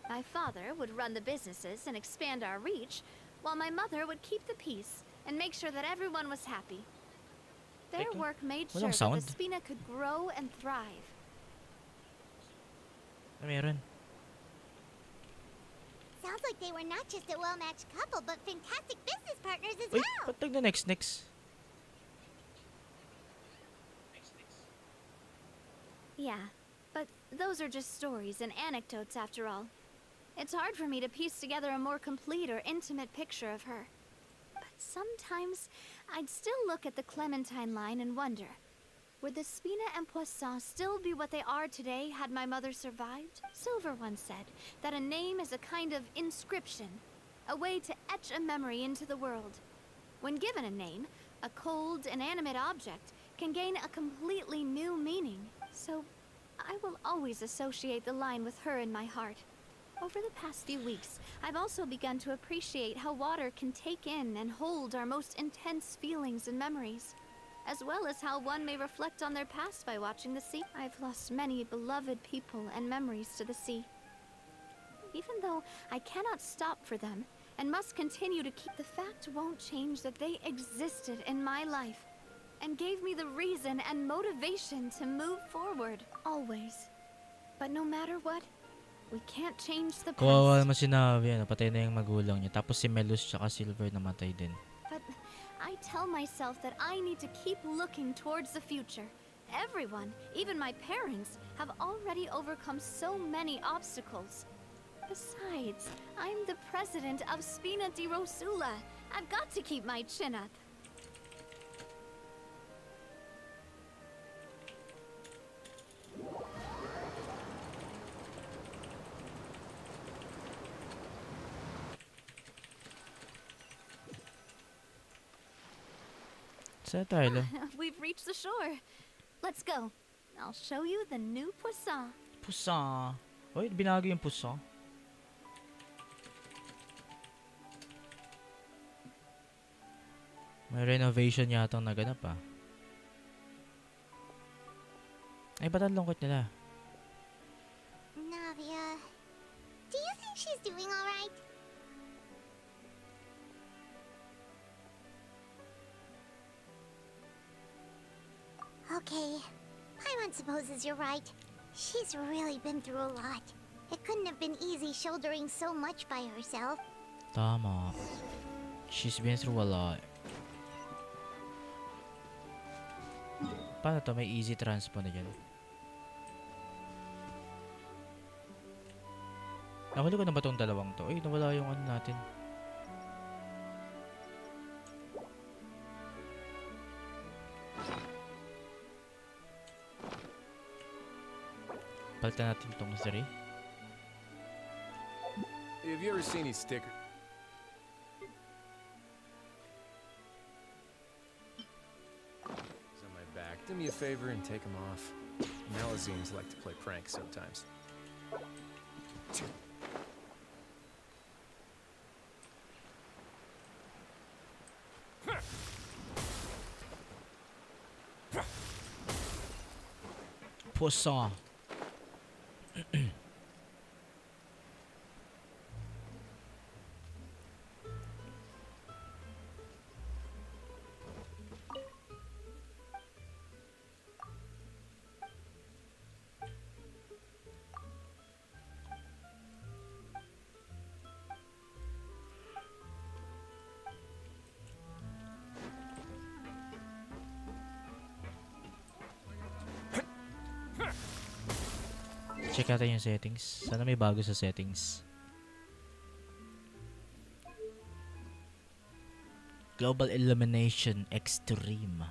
My father would run the businesses and expand our reach, while my mother would keep the peace and make sure that everyone was happy. Their Teka, work made walang sure that the sound. Spina could grow and thrive. Meron. Sounds like they were not just a well-matched couple, but fantastic business partners as Uy, well. ba't nag-next? Yeah, but those are just stories and anecdotes after all. It's hard for me to piece together a more complete or intimate picture of her. But sometimes I'd still look at the Clementine line and wonder, would the Spina and Poisson still be what they are today had my mother survived? Silver once said that a name is a kind of inscription, a way to etch a memory into the world. When given a name, a cold, inanimate object can gain a completely new meaning. So, I will always associate the line with her in my heart. Over the past few weeks, I've also begun to appreciate how water can take in and hold our most intense feelings and memories, as well as how one may reflect on their past by watching the sea. I've lost many beloved people and memories to the sea. Even though I cannot stop for them and must continue to keep, the fact won't change that they existed in my life and gave me the reason and motivation to move forward, always. But no matter what, we can't change the Kawawa past. naman si Navi, napatay na yung magulang niya. Tapos si Melus tsaka Silver namatay din. But I tell myself that I need to keep looking towards the future. Everyone, even my parents, have already overcome so many obstacles. Besides, I'm the president of Spina di Rosula. I've got to keep my chin up. Saan tayo lang? We've reached the shore. Let's go. I'll show you the new Poisson. Pusa. Uy, binago yung pusa. May renovation yatang naganap ah. Ay, ba't ang lungkot nila? Navia, do you think she's doing all right? Okay, Paimon supposes you're right. She's really been through a lot. It couldn't have been easy shouldering so much by herself. Tama. She's been through a lot. Paano to? May easy transpo na dyan. Nahuli ko na ba tong dalawang to? Ay, nawala yung ano natin. Palitan natin tong 3. Have you ever seen these stickers? On my back. Do me a favor and take them off. Malazines like to play pranks sometimes. Poisson. Check natin yung settings. Sana may bago sa settings. Global Illumination Extreme.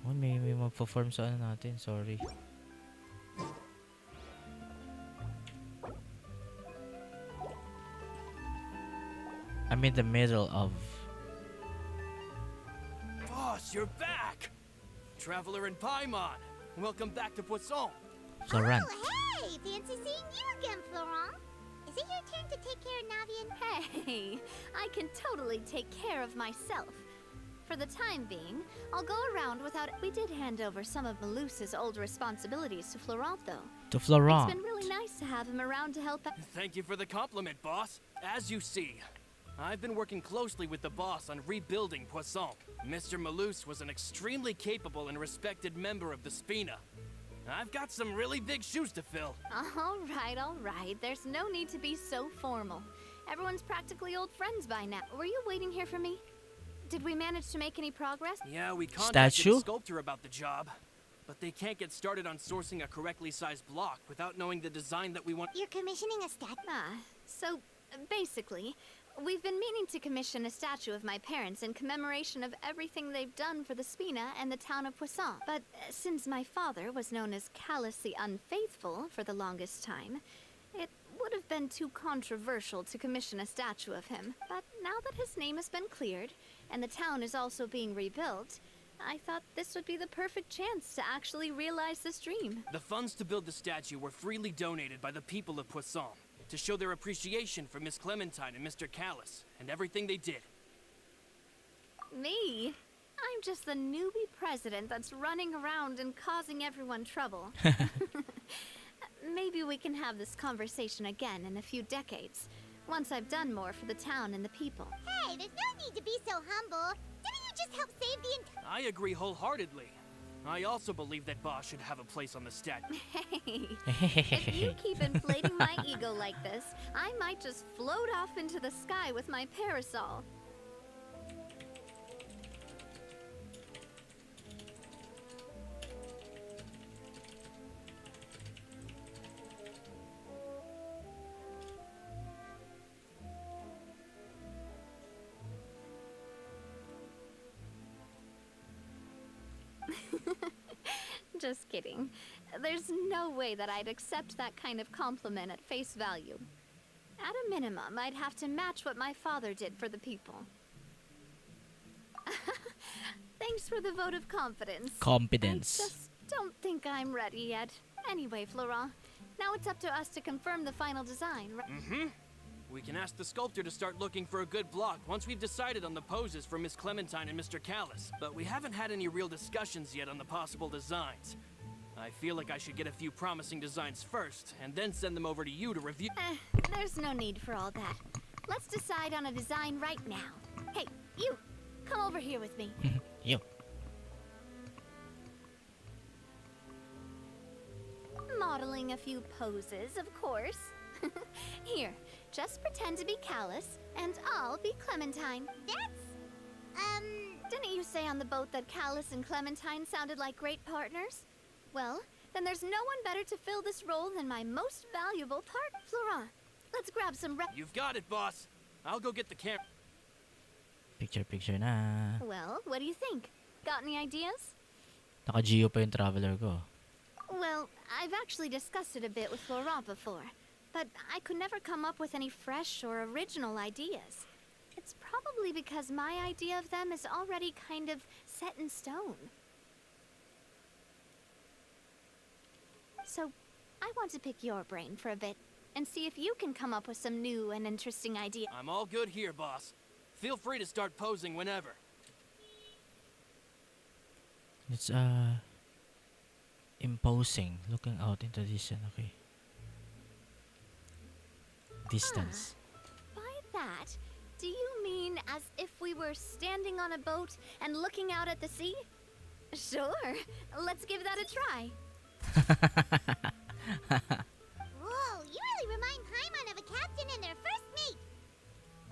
Oh, may magpa-form sa ano natin. Sorry. I'm in the middle of... Boss, you're back! Traveler in Paimon, welcome back to Poisson. Florent. Oh, hey! Fancy seeing you again, Florent. Is it your turn to take care of Navian? Hey, I can totally take care of myself. For the time being, I'll go around without. We did hand over some of Malus's old responsibilities to Florent, though. To Florent. It's been really nice to have him around to help out. Thank you for the compliment, boss. As you see, I've been working closely with the boss on rebuilding Poisson. Mr. Malus was an extremely capable and respected member of the Spina. I've got some really big shoes to fill. All right. There's no need to be so formal. Everyone's practically old friends by now. Were you waiting here for me? Did we manage to make any progress? Yeah, we contacted Statue? the sculptor about the job, but they can't get started on sourcing a correctly sized block without knowing the design that we want. You're commissioning a statue? So basically, we've been meaning to commission a statue of my parents in commemoration of everything they've done for the Spina and the town of Poisson. But since my father was known as Callus the Unfaithful for the longest time, it would have been too controversial to commission a statue of him. But now that his name has been cleared, and the town is also being rebuilt, I thought this would be the perfect chance to actually realize this dream. The funds to build the statue were freely donated by the people of Poisson to show their appreciation for Miss Clementine and Mr. Callus and everything they did. Me? I'm just the newbie president that's running around and causing everyone trouble. Maybe we can have this conversation again in a few decades, once I've done more for the town and the people. Hey, there's no need to be so humble. Didn't you just help save the entire... I agree wholeheartedly. I also believe that Boss should have a place on the statue. Hey, if you keep inflating my ego like this, I might just float off into the sky with my parasol. Just kidding. There's no way that I'd accept that kind of compliment at face value. At a minimum, I'd have to match what my father did for the people. Thanks for the vote of confidence. Competence. I just don't think I'm ready yet. Anyway, Florent, now it's up to us to confirm the final design. Mm-hmm. We can ask the sculptor to start looking for a good block once we've decided on the poses for Miss Clementine and Mr. Callus. But we haven't had any real discussions yet on the possible designs. I feel like I should get a few promising designs first, and then send them over to you to review. There's no need for all that. Let's decide on a design right now. Hey, you! Come over here with me. You. Modeling a few poses, of course. Here, just pretend to be Callus, and I'll be Clementine. Didn't you say on the boat that Callus and Clementine sounded like great partners? Well, then there's no one better to fill this role than my most valuable part, Florent. Let's grab some You've got it, boss. I'll go get the camera. Picture na. Well, what do you think? Got any ideas? Naka-Geo pa yung traveler ko. Well, I've actually discussed it a bit with Florent before, but I could never come up with any fresh or original ideas. It's probably because my idea of them is already kind of set in stone. So, I want to pick your brain for a bit and see if you can come up with some new and interesting ideas. I'm all good here, boss. Feel free to start posing whenever. It's Imposing. Looking out into the distance. Okay. Distance. By that, do you mean as if we were standing on a boat and looking out at the sea? Sure. Let's give that a try. Whoa, you really remind Paimon of a captain and their first mate.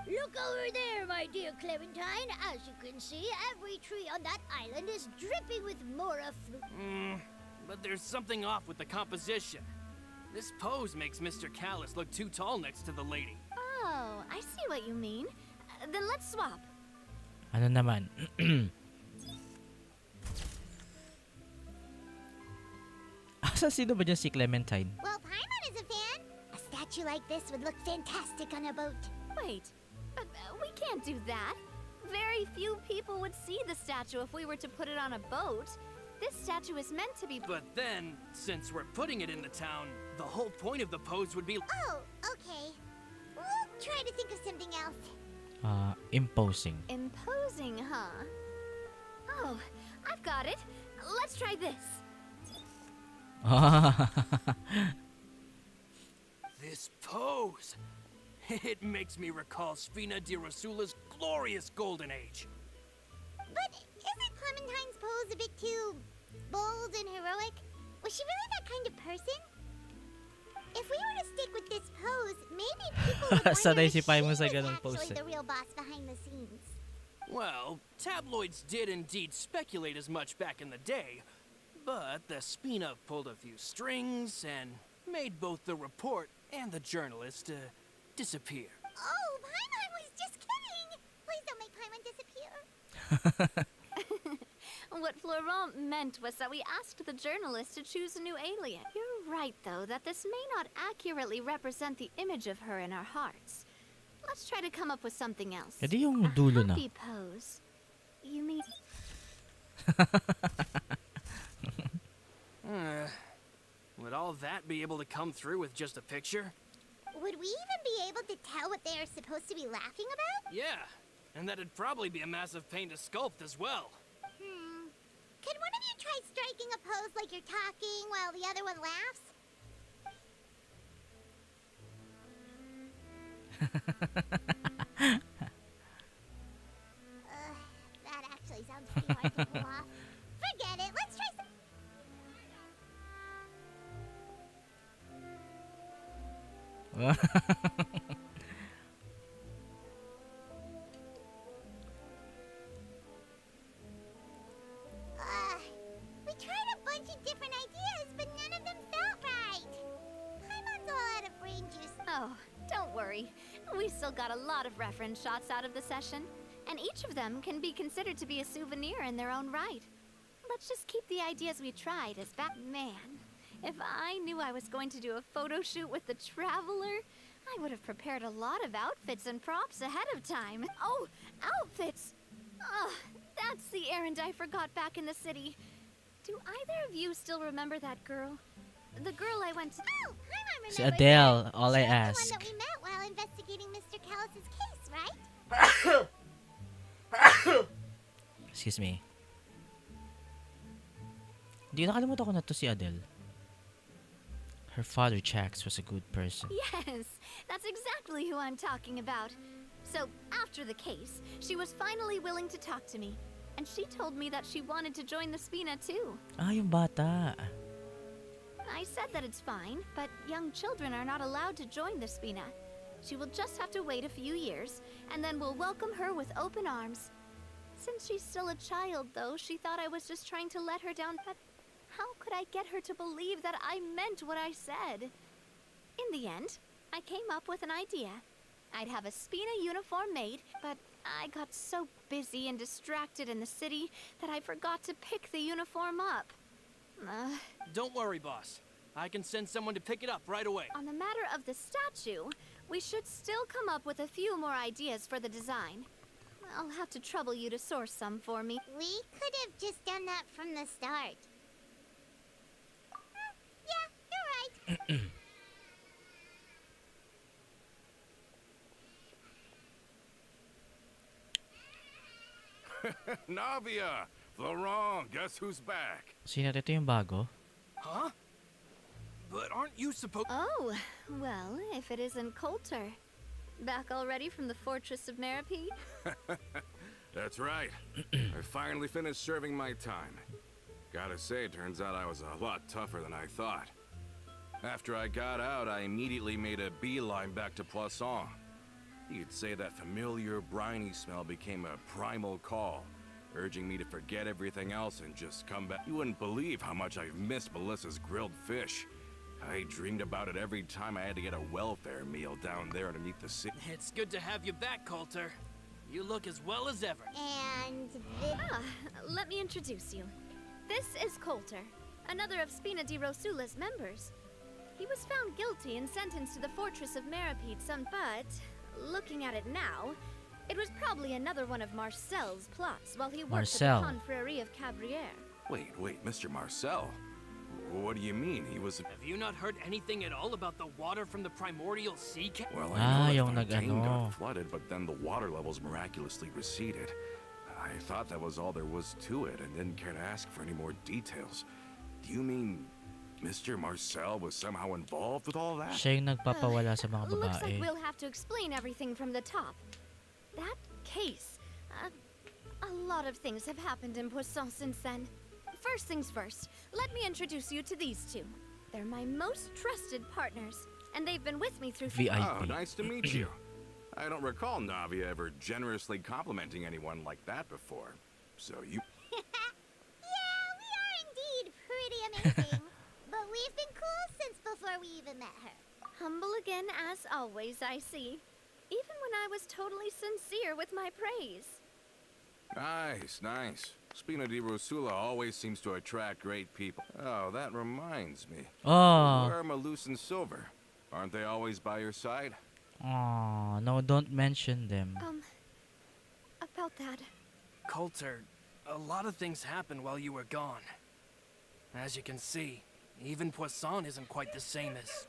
Look over there, my dear Clementine. As you can see, every tree on that island is dripping with mora fruit. But there's something off with the composition. This pose makes Mr. Callus look too tall next to the lady. Oh, I see what you mean. Then let's swap. Ano naman? Asa sino ba dyan si Clementine? Well, Paimon is a fan. A statue like this would look fantastic on a boat. Wait, but we can't do that. Very few people would see the statue if we were to put it on a boat. This statue is meant to be. But then, since we're putting it in the town, the whole point of the pose would be... Oh, okay. We'll try to think of something else. Imposing. Imposing, huh? Oh, I've got it. Let's try this. This pose! It makes me recall Spina di Rosula's glorious golden age. But isn't Clementine's pose a bit too bold and heroic? Was she really that kind of person? If we were to stick with this pose, maybe people would wonder Sanay if si she Paimon was sa ganung actually pose, eh. the real boss behind the scenes. Well, tabloids did indeed speculate as much back in the day, but the Spina pulled a few strings and made both the report and the journalist disappear. Oh, Paimon was just kidding! Please don't make Paimon disappear. What Florent meant was that we asked the journalist to choose a new alien. You're right, though, that this may not accurately represent the image of her in our hearts. Let's try to come up with something else. Edi yung A dulo na. happy pose. You mean... Would all that be able to come through with just a picture? Would we even be able to tell what they are supposed to be laughing about? Yeah, and that'd probably be a massive pain to sculpt as well. Could one of you try striking a pose like you're talking while the other one laughs? That actually sounds pretty hard to pull off. Forget it, let's try some... We tried a bunch of different ideas, but none of them felt right. Paimon's all out of brain juice. Oh, don't worry. We still got a lot of reference shots out of the session, and each of them can be considered to be a souvenir in their own right. Let's just keep the ideas we tried as back. Man, if I knew I was going to do a photo shoot with the Traveler, I would have prepared a lot of outfits and props ahead of time. Oh, outfits! Ugh, that's the errand I forgot back in the city. Do either of you still remember that girl? The girl I went to... Oh, Paimon remembers. Si Adele, all I She's the one ask. that we met while investigating Mr. Callus's case, right? Excuse me. Di nakalimutan ko na to si Adele. Her father, Jax, was a good person. Yes, that's exactly who I'm talking about. So, after the case, she was finally willing to talk to me. And she told me that she wanted to join the Spina too. Ah, yung bata. I said that it's fine, but young children are not allowed to join the Spina. She will just have to wait a few years, and then we'll welcome her with open arms. Since she's still a child, though, she thought I was just trying to let her down, but how could I get her to believe that I meant what I said? In the end, I came up with an idea. I'd have a Spina uniform made, but I got so busy and distracted in the city that I forgot to pick the uniform up. Don't worry, boss. I can send someone to pick it up right away. On the matter of the statue, we should still come up with a few more ideas for the design. I'll have to trouble you to source some for me. We could have just done that from the start. Yeah, you're right. Navia! Florent, guess who's back? Sino ito yung bago? Huh? But aren't you supposed... Oh, well, if it isn't Coulter. Back already from the Fortress of Meripede? That's right. I finally finished serving my time. Gotta say, it turns out I was a lot tougher than I thought. After I got out, I immediately made a beeline back to Poisson. You could say that familiar, briny smell became a primal call, urging me to forget everything else and just come back. You wouldn't believe how much I've missed Melissa's grilled fish. I dreamed about it every time I had to get a welfare meal down there underneath the sea. It's good to have you back, Coulter. You look as well as ever. And this. Let me introduce you. This is Coulter, another of Spina di Rosula's members. He was found guilty and sentenced to the Fortress of Meripede but, looking at it now, it was probably another one of Marcel's plots while he worked Marcel. at the Confrérie of Cabrières. Wait, Mr. Marcel? What do you mean? He was... Have you not heard anything at all about the water from the primordial sea? Well, Ah, I know yung that Fontaine nag-ano. got flooded, but then the water levels miraculously receded. I thought that was all there was to it and didn't care to ask for any more details. Do you mean Mr. Marcel was somehow involved with all that? Siya yung nagpapawala sa mga Looks like babae. we'll have to explain everything from the top. That case. A lot of things have happened in Poisson since then. First things first, let me introduce you to these two. They're my most trusted partners, and they've been with me through... VIP. Oh, nice to meet you. I don't recall Navia ever generously complimenting anyone like that before. So you... Yeah, we are indeed pretty amazing. But we've been cool since before we even met her. Humble again, as always, I see. Even when I was totally sincere with my praise. Nice. Spina di Rosula always seems to attract great people. Oh, that reminds me. Oh. Where are Malus and Silver? Aren't they always by your side? Oh, no, don't mention them. About that. Coulter, a lot of things happened while you were gone. As you can see, even Poisson isn't quite the same as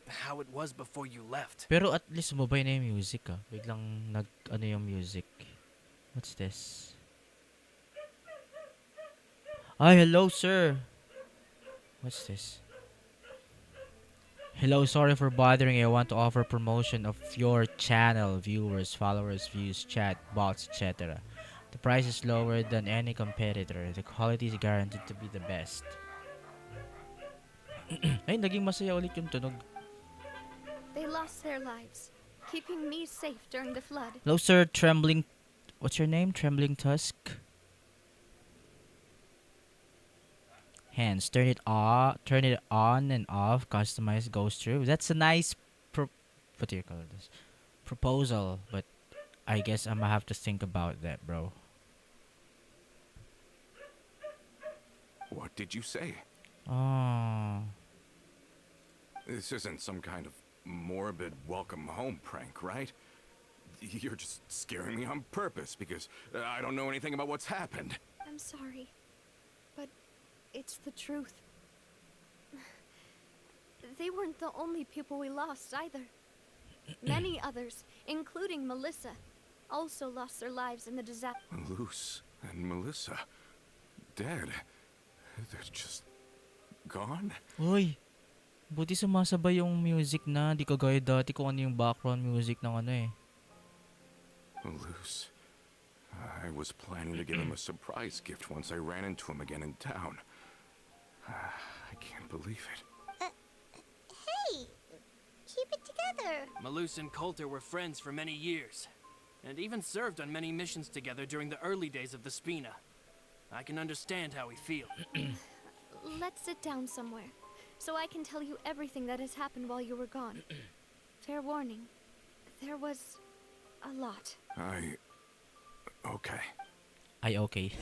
how it was before you left. Pero at least sumabay na yung music ah. Biglang nag-ano yung music. What's this? Ay, hello sir. What's this? Hello, sorry for bothering you. I want to offer promotion of your channel. Viewers, followers, views, chat, bots, etc. The price is lower than any competitor. The quality is guaranteed to be the best. Ay, naging masaya ulit yung tunog. They lost their lives, keeping me safe during the flood. Hello sir, Trembling... What's your name? Trembling Tusk? Hands. Turn it on and off. Customize goes through. That's a nice what do you call this? Proposal, but I guess I'm gonna have to think about that, bro. What did you say? Oh. This isn't some kind of morbid welcome home prank, right? You're just scaring me on purpose because I don't know anything about what's happened. I'm sorry, but it's the truth. They weren't the only people we lost either. Many others, including Melissa, also lost their lives in the disaster. Luce and Melissa, dead. They're just gone? Uy. Buti sumasabay yung music na. Di kagaya dati kung ano yung background music ng ano eh. Luce. I was planning to give him a surprise gift once I ran into him again in town. I can't believe it. Hey, keep it together. Malus and Coulter were friends for many years, and even served on many missions together during the early days of the Spina. I can understand how we feel. Let's sit down somewhere, so I can tell you everything that has happened while you were gone. Fair warning, there was a lot. Okay. Ay, okay.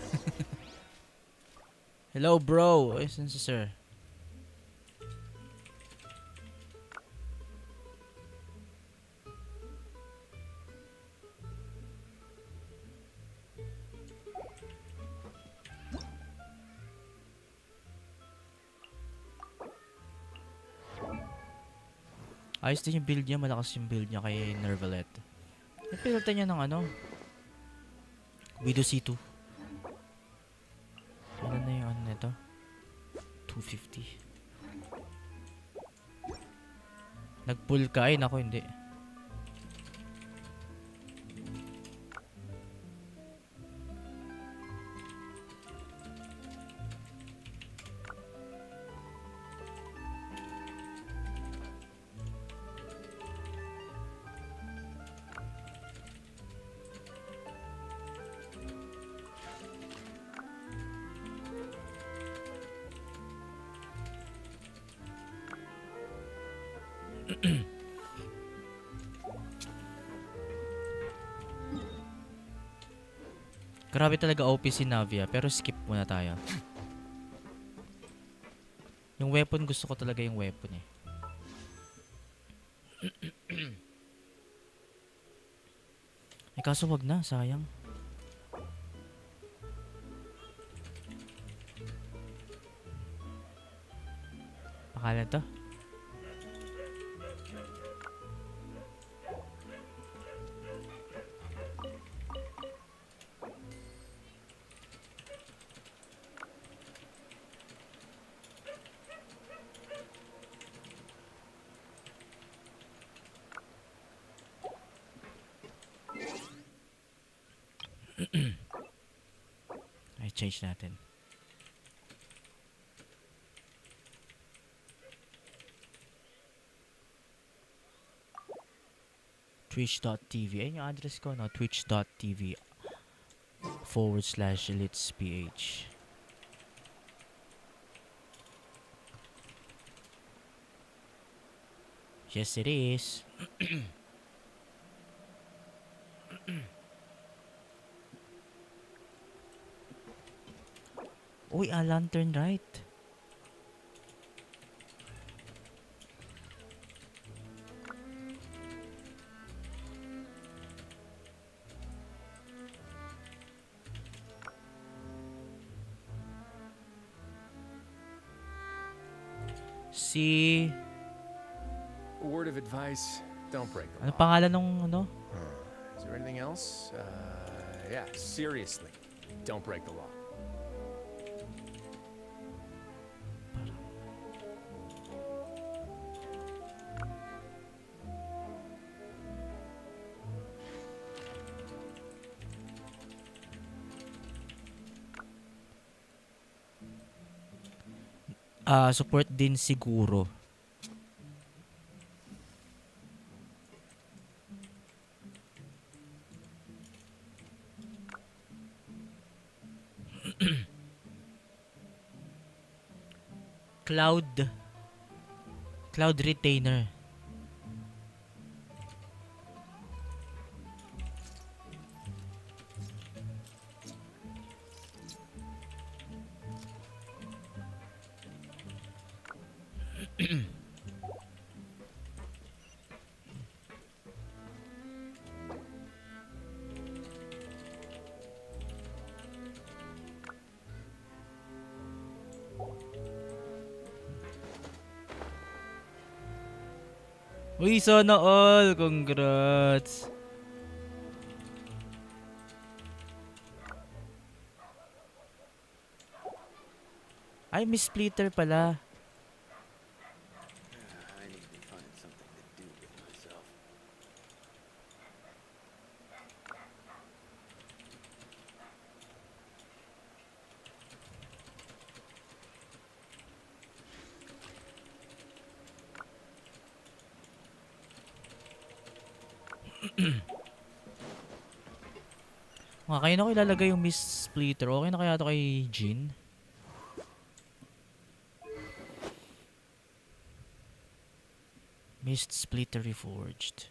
Hello, bro. Ay, saan si sir? Ayos din yung build niya. Malakas yung build niya kay Nervalet. Napilitan niya ng ano? Widow C2. Ano na yung ano nito? 250. Nag-pull ka. Ay, nako, hindi. Grabe talaga OP si Navia, pero skip muna tayo. Yung weapon, gusto ko talaga yung weapon eh. Eh kaso wag na, sayang. Pakalan to? Ay, change natin. Twitch.tv. Ayun yung address ko, no? Twitch.tv/ElitesPH. Yes, it is. Uy, lantern right. Si... A word of advice, don't break the Ano law. pangalan nung ano? Is there anything else? Yeah, seriously, don't break the law. Support din siguro. Cloud Retainer. Uy, sana all! Congrats! Ay, Miss Splitter pala. I need to find something to do with myself. Mga kayo na ko ilalagay yung Miss Splitter. Okay na kaya ito kay Jean? Mist Splitter Reforged.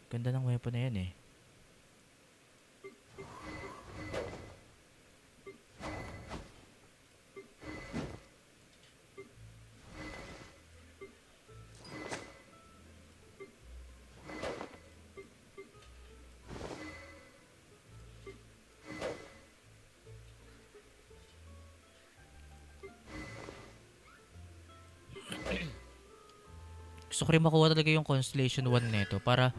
Ganda ng weapon na yan eh. Gusto ko rin makuha talaga yung Constellation 1 nito para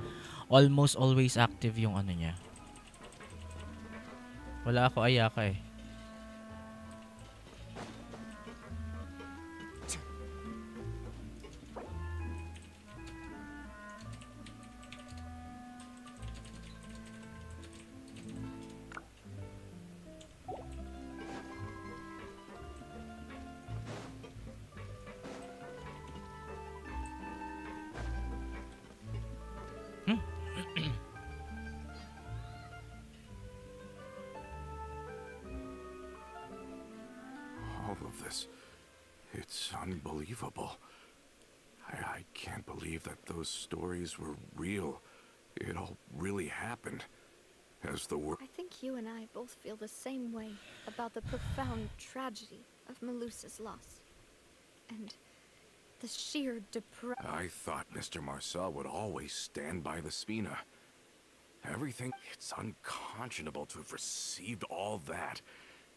almost always active yung ano niya. Wala ako ayaka eh. all of this. It's unbelievable. I can't believe that those stories were real. It all really happened. As the world... I think you and I both feel the same way about the profound tragedy of Melusa's loss. And the sheer depression. I thought Mr. Marcel would always stand by the Spina. Everything... It's unconscionable to have received all that,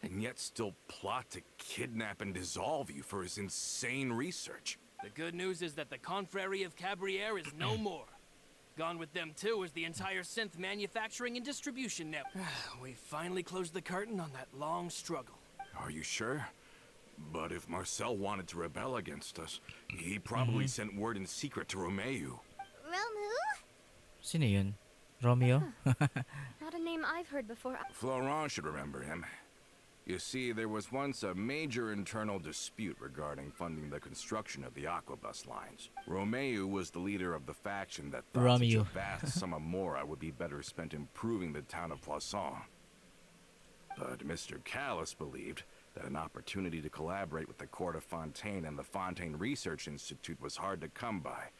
and yet still plot to kidnap and dissolve you for his insane research. The good news is that the Confrérie of Cabriere is no more. Gone with them too is the entire synth manufacturing and distribution network. We finally closed the curtain on that long struggle. Are you sure? But if Marcel wanted to rebel against us, he probably sent word in secret to Romeu. Romu? Sino yun? Romeo? Not a name I've heard before. Florent should remember him. You see, there was once a major internal dispute regarding funding the construction of the Aquabus lines. Romeu was the leader of the faction that thought such a Romeo. vast sum of mora would be better spent improving the town of Poisson. But Mr. Callis believed that an opportunity to collaborate with the Court of Fontaine and the Fontaine Research Institute was hard to come by,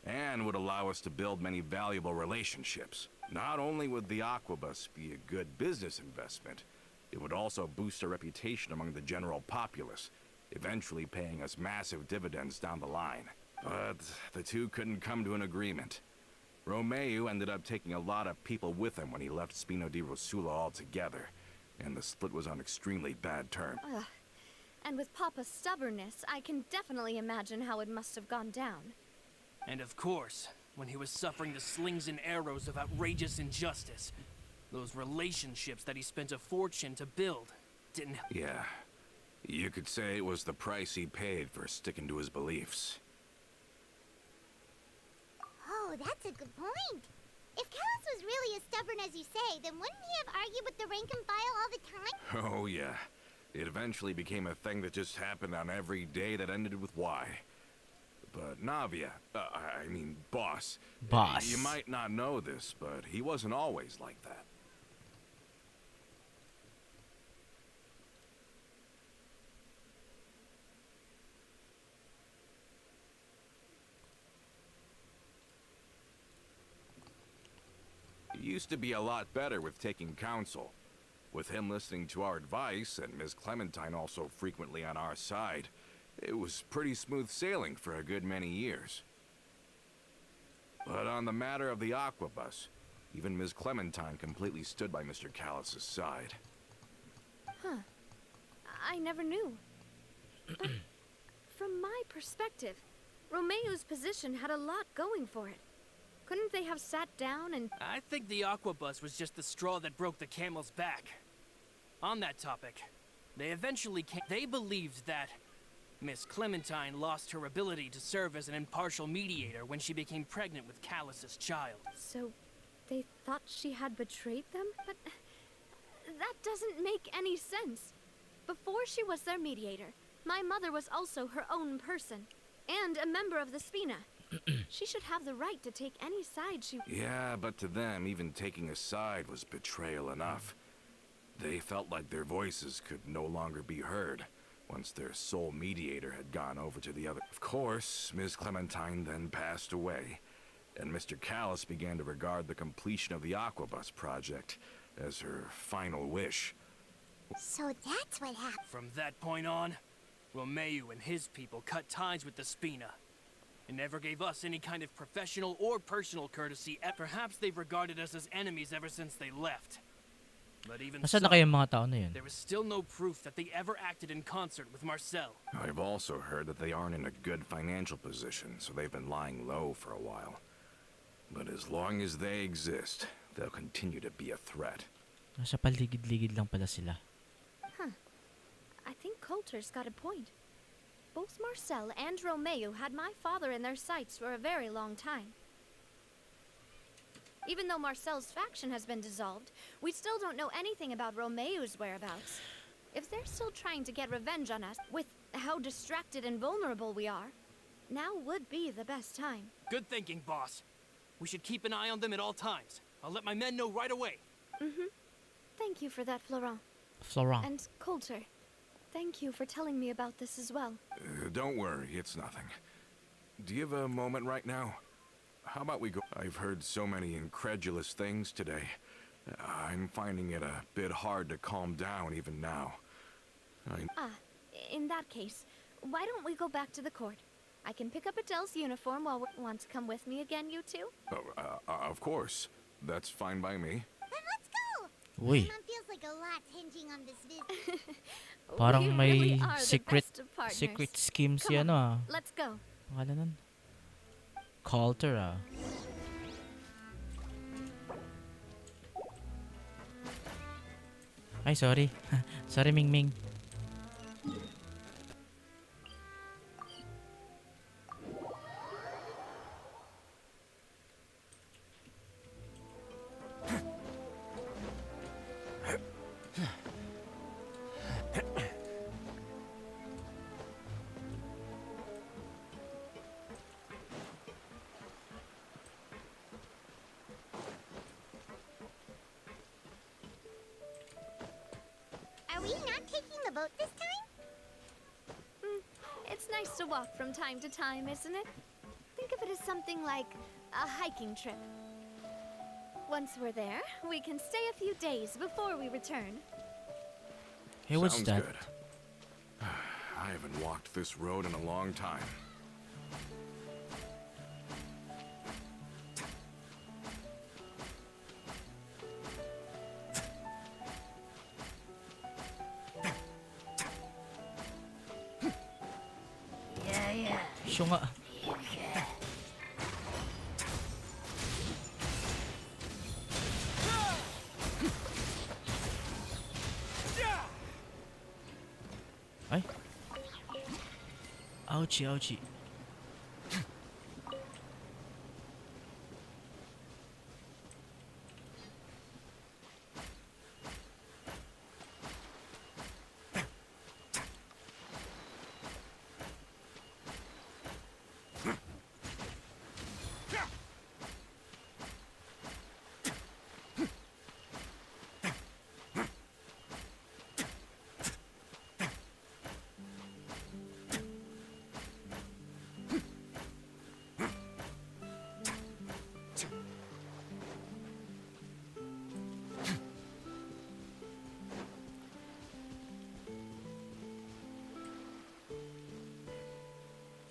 and would allow us to build many valuable relationships. Not only would the Aquabus be a good business investment, it would also boost our reputation among the general populace, eventually paying us massive dividends down the line. But the two couldn't come to an agreement. Romeu ended up taking a lot of people with him when he left Spino di Rosula altogether, and the split was on extremely bad terms. And with Papa's stubbornness, I can definitely imagine how it must have gone down. And of course, when he was suffering the slings and arrows of outrageous injustice, those relationships that he spent a fortune to build didn't help. Yeah, you could say it was the price he paid for sticking to his beliefs. Oh, that's a good point. If Callis was really as stubborn as you say, then wouldn't he have argued with the rank and file all the time? Oh, yeah. It eventually became a thing that just happened on every day that ended with Y. But Navia, I mean, boss. Boss. You might not know this, but he wasn't always like that. He used to be a lot better with taking counsel. With him listening to our advice, and Ms. Clementine also frequently on our side, it was pretty smooth sailing for a good many years. But on the matter of the Aquabus, even Ms. Clementine completely stood by Mr. Callis' side. I never knew. But from my perspective, Romeu's position had a lot going for it. Couldn't they have sat down and... I think the Aquabus was just the straw that broke the camel's back. On that topic, they eventually came... They believed that Miss Clementine lost her ability to serve as an impartial mediator when she became pregnant with Callus's child. So, they thought she had betrayed them? But that doesn't make any sense. Before she was their mediator, my mother was also her own person, and a member of the Spina. She should have the right to take any side she... Yeah, but to them, even taking a side was betrayal enough. They felt like their voices could no longer be heard once their sole mediator had gone over to the other. Of course, Ms. Clementine then passed away, and Mr. Callis began to regard the completion of the Aquabus project as her final wish. So that's what happened. From that point on, Romeu and his people cut ties with the Spina, and never gave us any kind of professional or personal courtesy. Perhaps they've regarded us as enemies ever since they left. But even Nasaan so, na kayong mga tao na yun? there is still no proof that they ever acted in concert with Marcel. I've also heard that they aren't in a good financial position, so they've been lying low for a while. But as long as they exist, they'll continue to be a threat. Nasa paligid-ligid lang pala sila. I think Coulter's got a point. Both Marcel and Romeu had my father in their sights for a very long time. Even though Marcel's faction has been dissolved, we still don't know anything about Romeu's whereabouts. If they're still trying to get revenge on us, with how distracted and vulnerable we are, now would be the best time. Good thinking, boss. We should keep an eye on them at all times. I'll let my men know right away. Thank you for that, Florent. Florent. And Coulter. Thank you for telling me about this as well. Don't worry, it's nothing. Do you have a moment right now? How about we go? I've heard so many incredulous things today. I'm finding it a bit hard to calm down even now. In that case, why don't we go back to the court? I can pick up Adele's uniform while we want to come with me again, you two? Of course. That's fine by me. Then let's go! Uy, Mom feels like a lot's hinging on this visit. parang We may really are the secret best of partners. secret scheme si Come ano ah. Let's go. Pakala nun? Coulter ah. Ay, sorry. Sorry, Ming Ming. Are we not taking the boat this time? It's nice to walk from time to time, isn't it? Think of it as something like a hiking trip. Once we're there, we can stay a few days before we return. Hey, what's Sounds that? good. I haven't walked this road in a long time. Siya nga. Ay. Ouchie, ouchie.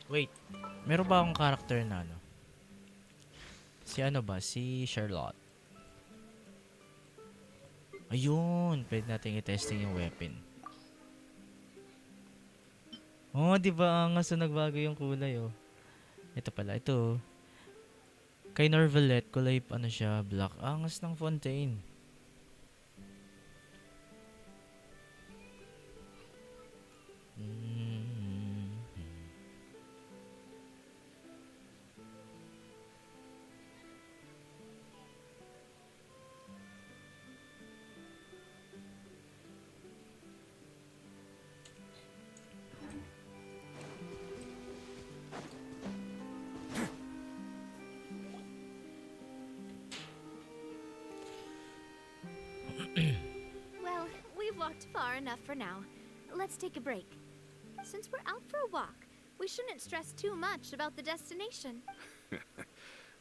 Wait, meron ba akong character na ano? Si ano ba? Si Charlotte. Ayun, pwede natin i-testing yung weapon. Oh, di ba angas na nagbago yung kulay oh. Ito pala, ito. Kay Norvalet, kulay ano siya, black. Angas ng Fontaine. Well, we've walked far enough for now. Let's take a break. Since we're out for a walk, we shouldn't stress too much about the destination.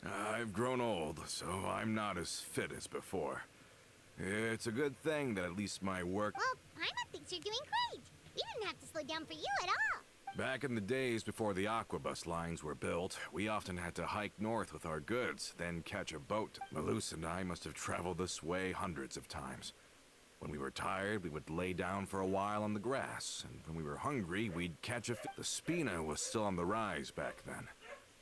I've grown old, so I'm not as fit as before. It's a good thing that at least my work... Well, Paimon thinks you're doing great. We didn't have to slow down for you at all. Back in the days before the Aquabus lines were built, we often had to hike north with our goods, then catch a boat. Malus and I must have traveled this way hundreds of times. When we were tired, we would lay down for a while on the grass, and when we were hungry, we'd catch a... The Spina was still on the rise back then.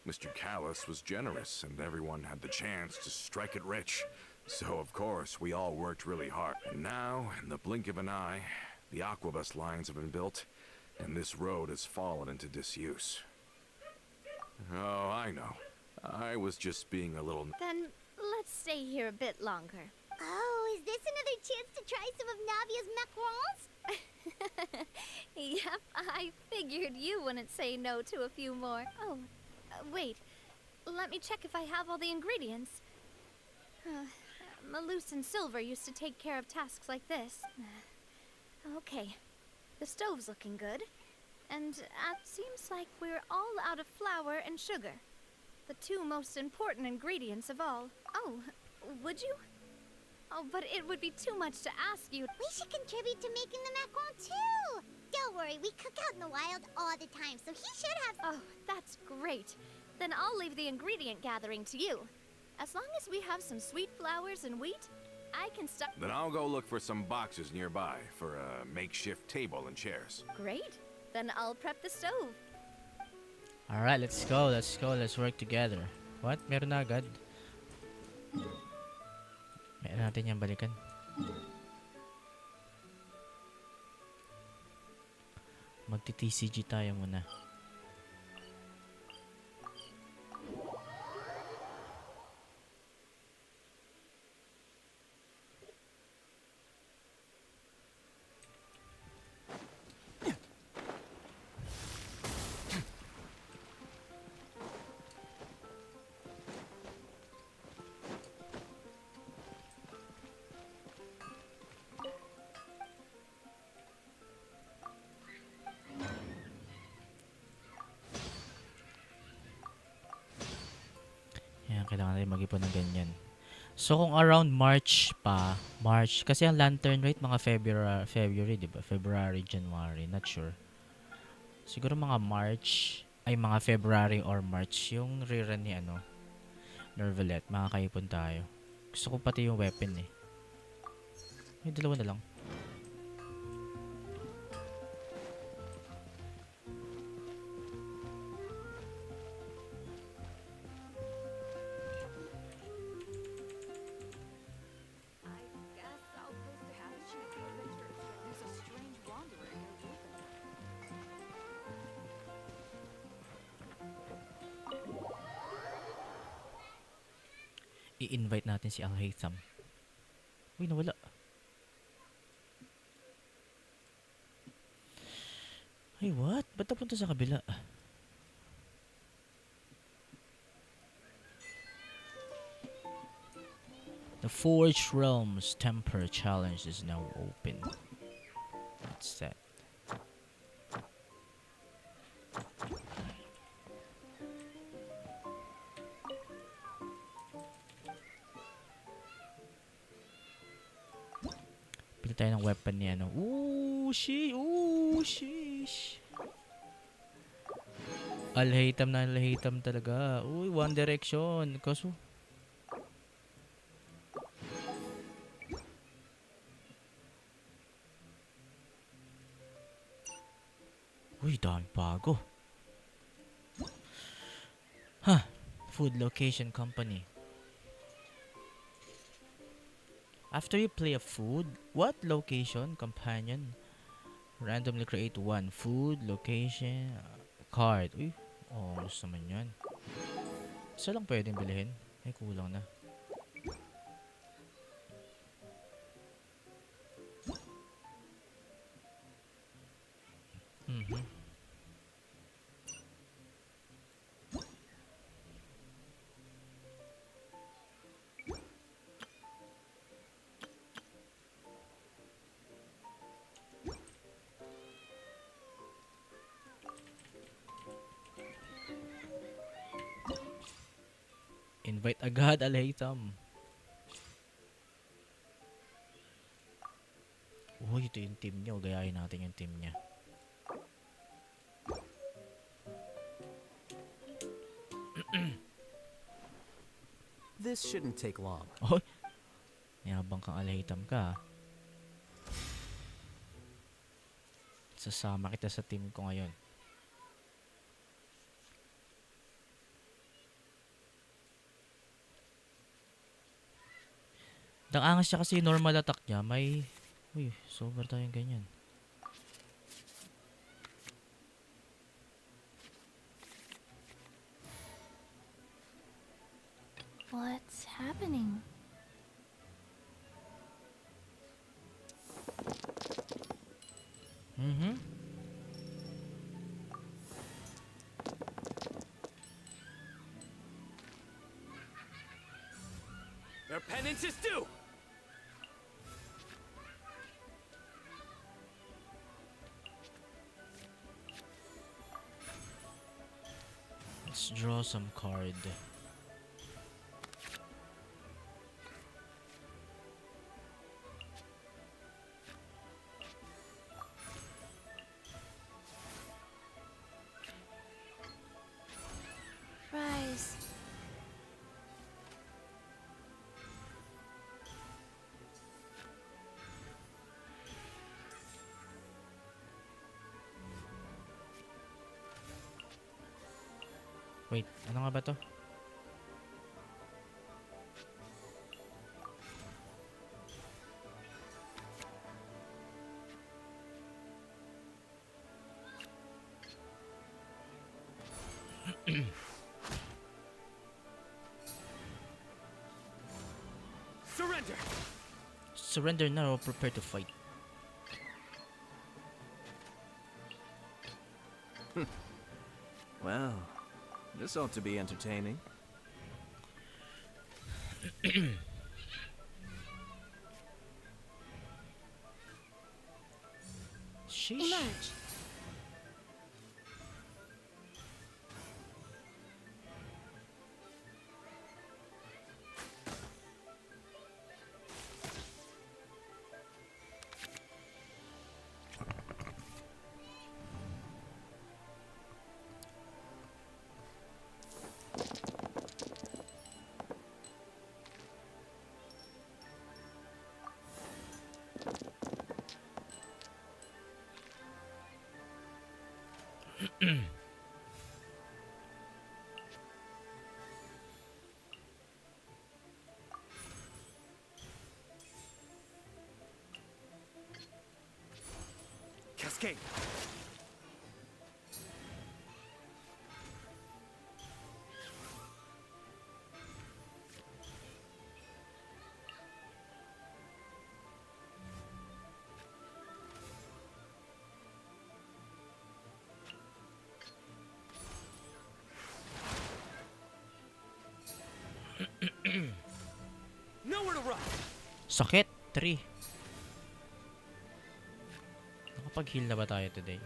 Mr. Callus was generous, and everyone had the chance to strike it rich. So, of course, we all worked really hard. And now, in the blink of an eye, the Aquabus lines have been built, and this road has fallen into disuse. Oh, I know. I was just being a little... Then let's stay here a bit longer. Oh, is this another chance to try some of Navia's macarons? Yep, I figured you wouldn't say no to a few more. Oh, wait. Let me check if I have all the ingredients. Malus and Silver used to take care of tasks like this. Okay. The stove's looking good. And it seems like we're all out of flour and sugar. The two most important ingredients of all. Oh, would you? Oh, but it would be too much to ask you. We should contribute to making the macarons too. Don't worry, we cook out in the wild all the time, so he should have. Oh, that's great. Then I'll leave the ingredient gathering to you. As long as we have some sweet flours and wheat, I can start. Then I'll go look for some boxes nearby for a makeshift table and chairs. Great. Then I'll prep the stove. Alright, let's go. Let's go. Let's work together. What? Meron na agad? Meron natin yung balikan. Magti-TCG tayo muna. Yan, kailangan natin mag-ipon ng ganyan. So, kung around March pa, kasi ang lantern rate mga February, di ba? February, January, not sure. Siguro mga mga February or March, yung rerun ni Nervalet, makakaipon tayo. Gusto ko pati yung weapon eh. May dalawa na lang. I-invite natin si Al-Haytham. Uy, nawala. Ay, what? Ba't napunta sa kabila? The Forged Realms Temper Challenge is now open. What's that? Pili tayo ng weapon ni sheesh. Al-Haytham na Al-Haytham talaga. Uy, One Direction. Kaso uy, dami bago. Food Location Company. After you play a food, what location companion? Randomly create one food location card. Uy, gusto naman yan. Isa lang pwedeng bilhin. Ay, kulang na. Invite agad Al-Haytham. Uy, ito yung team niya. Gayahin natin yung team niya. This shouldn't take long. Oh, yabang kang Al-Haytham ka. Sasama kita sa team ko ngayon. Angas siya kasi normal attack niya. May... Uy, sober tayong ganyan. What's happening? Their penance is due! Let's draw some card. Rise. Wait, ano nga ba to? Surrender! Surrender now or prepare to fight. Well, this ought to be entertaining. Sheesh. Emerge. Cascade! Nowhere to run! Sakit. 3. Nakapag-heal na ba tayo today?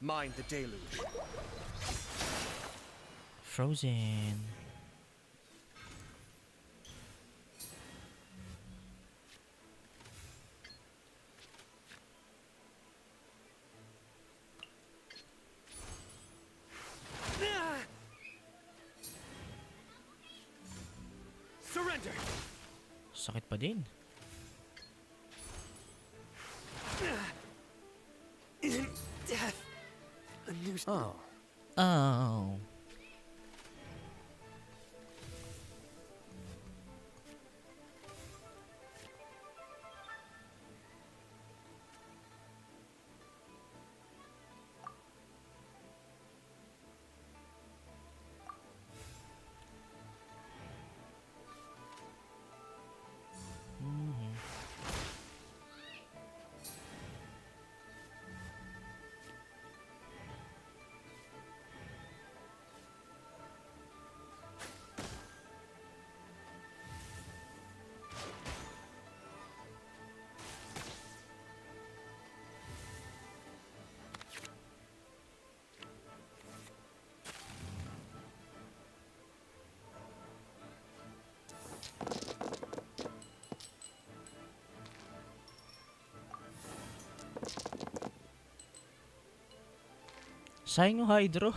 Mind the deluge. Frozen. Surrender! Sakit pa din. In death, a new. Oh, Oh. Mhm. Sayang yung hydro.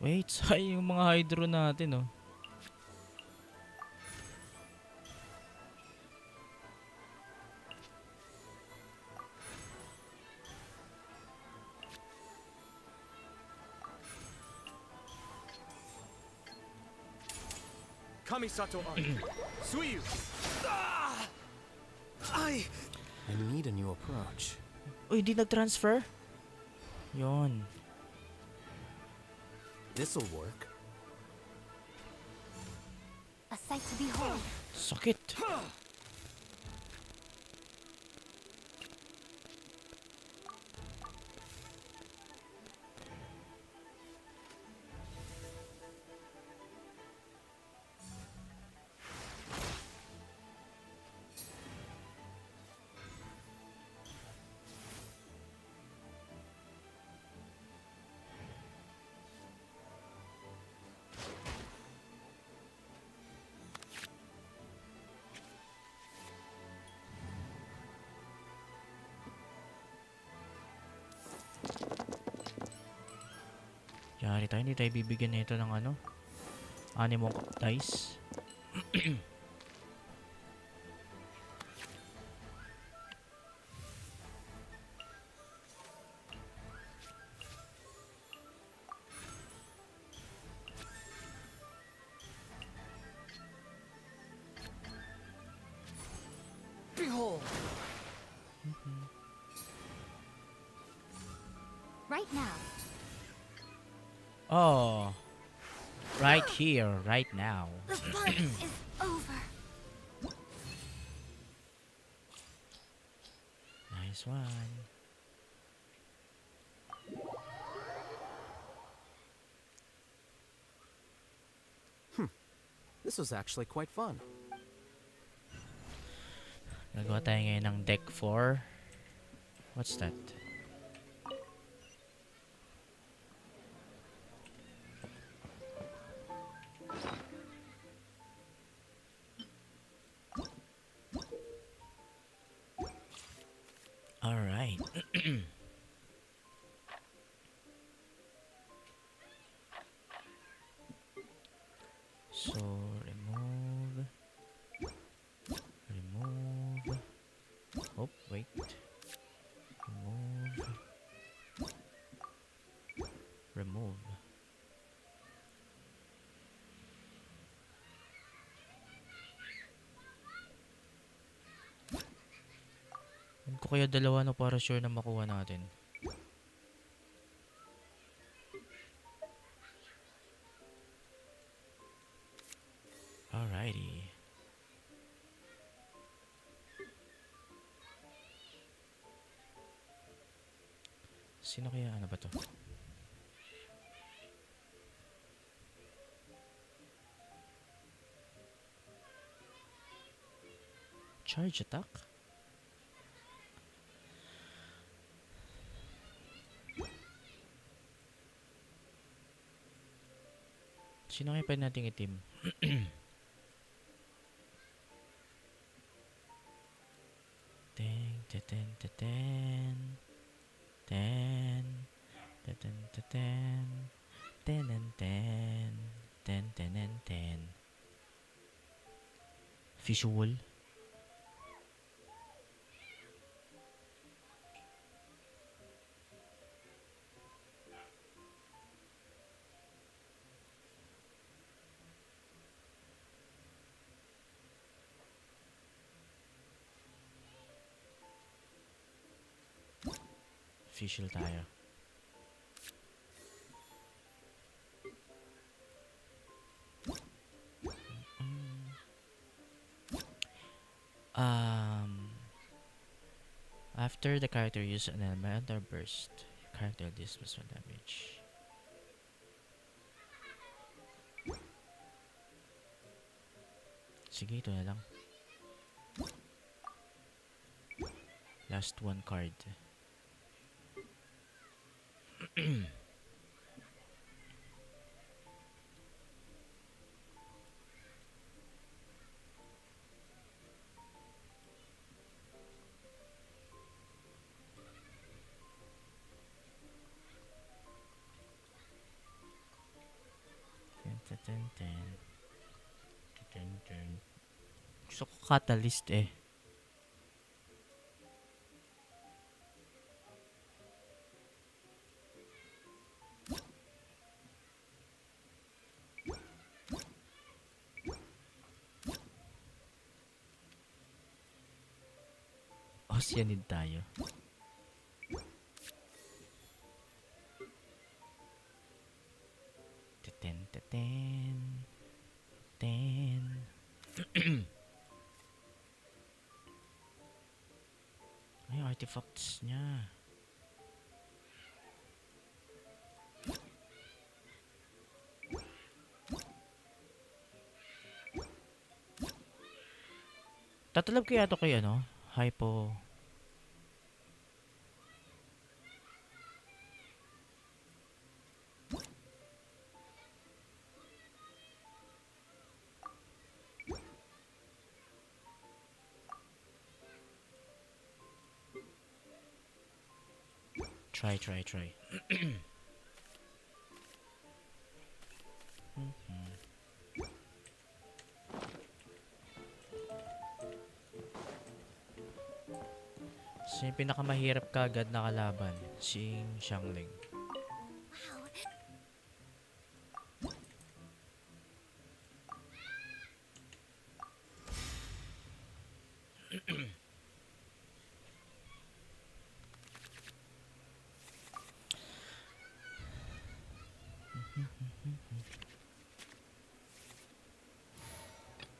Wait, sayang yung mga hydro natin, oh. Kamisato Art. Suiyu! I need a new approach. Uy, di nag-transfer? Yon. This'll work. A sight to behold. Sakit. Yari tayo, hindi tayo bibigyan nito ng ano? Animo dice. Behold! Right now. Oh. Right here, right now. The fun is over. Nice one. This was actually quite fun. Nagawa tayo ngayon ng deck 4. What's that? Alright. So, remove. Remove. Oh, wait. Remove. Remove. Huwag ko kaya dalawa no para sure na makuha natin. Alrighty. Sino kaya ano ba to? Charge attack? Sino kaya pwede nating itim? Ten, ten, ten, ten, ten, ten, ten, ten, ten, ten, ten, ten, ten, ten, ten. Visual. Official tayo. After the character uses an elemental burst, character deals plus 1 damage. Sige, ito na lang. Last one card. ten. Ten. Gusto ko catalyst eh. Cyanid tayo. Ten. Ay, artifacts niya. Tatalab kaya to kay ano? Hypo. Try. So yung pinakamahirap kagad na kalaban, si Xiangling.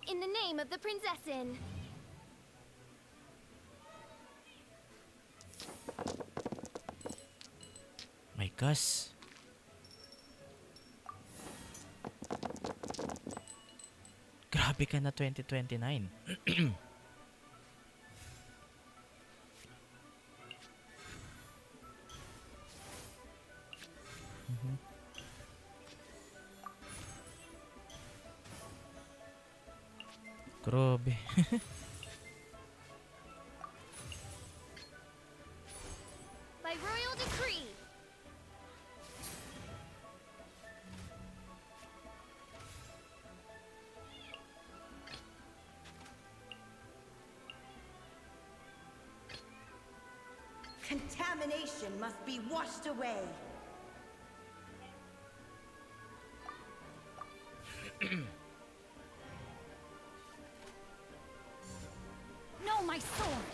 In the name of the Prinzessin. My gosh. Grabe ka na 2029. Grabe. By royal decree. Contamination must be washed away. No, my sword.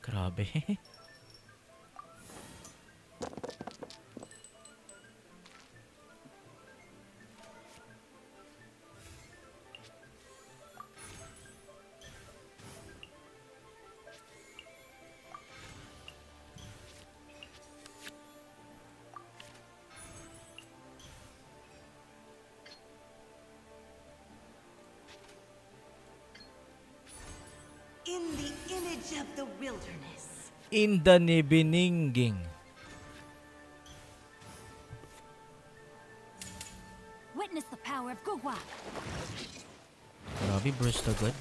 Grabe. In the image of the wilderness. Inda ni Bininging. Witness the power of Gugwa. Grabe, Bruce the Good.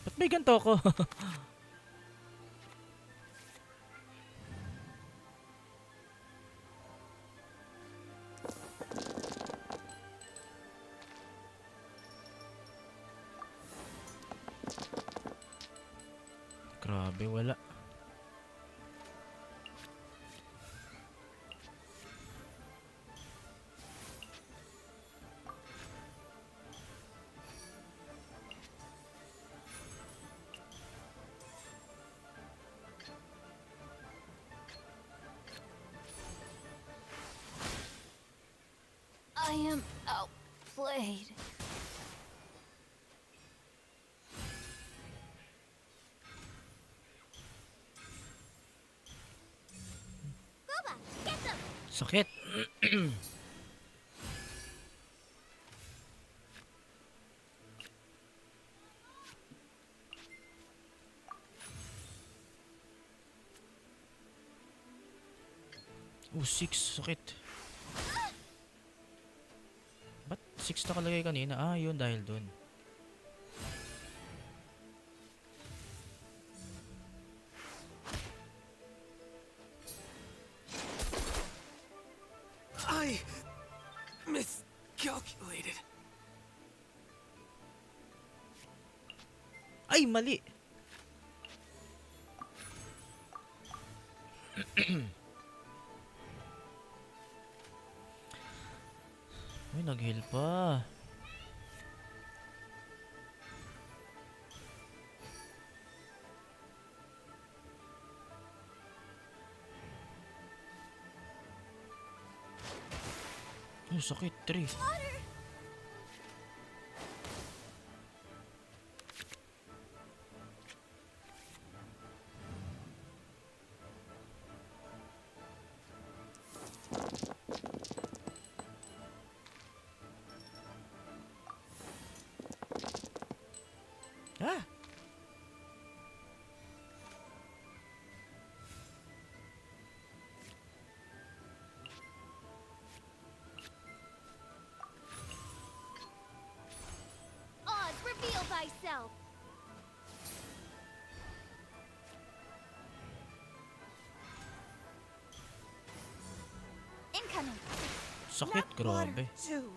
Ba't may ganito ako? Grabe, wala. I am outplayed. Boba, get them! Sakit. Oh, 6. Sakit. Ba't 6 nakalagay kanina? Ah, yun dahil dun. I miscalculated. Ay, mali! Uy, nag-heal pa. Oh, sakit. 3. Ah! Oz, reveal thyself. Incoming. Sakit, grabe. Two.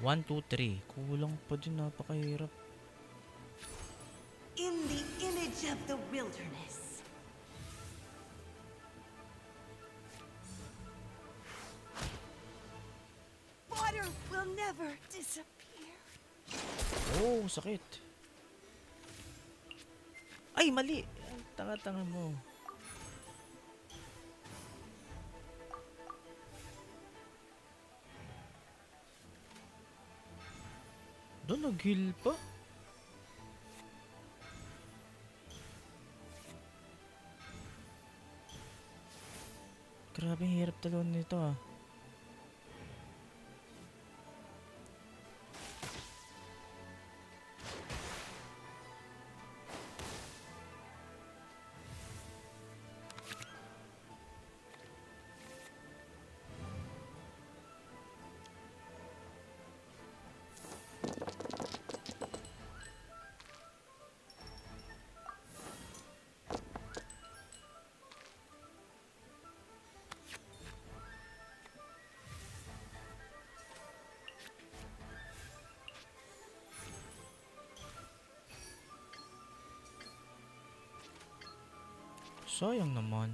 1, 2, 3. Kulang pa din, napakahirap. In the image of the wilderness. Water will never disappear. Oh, sakit. Ay, mali. Ay, tanga-tanga mo. Doon nag-heal pa? Grabe, hirap talon nito ah. Sayang naman.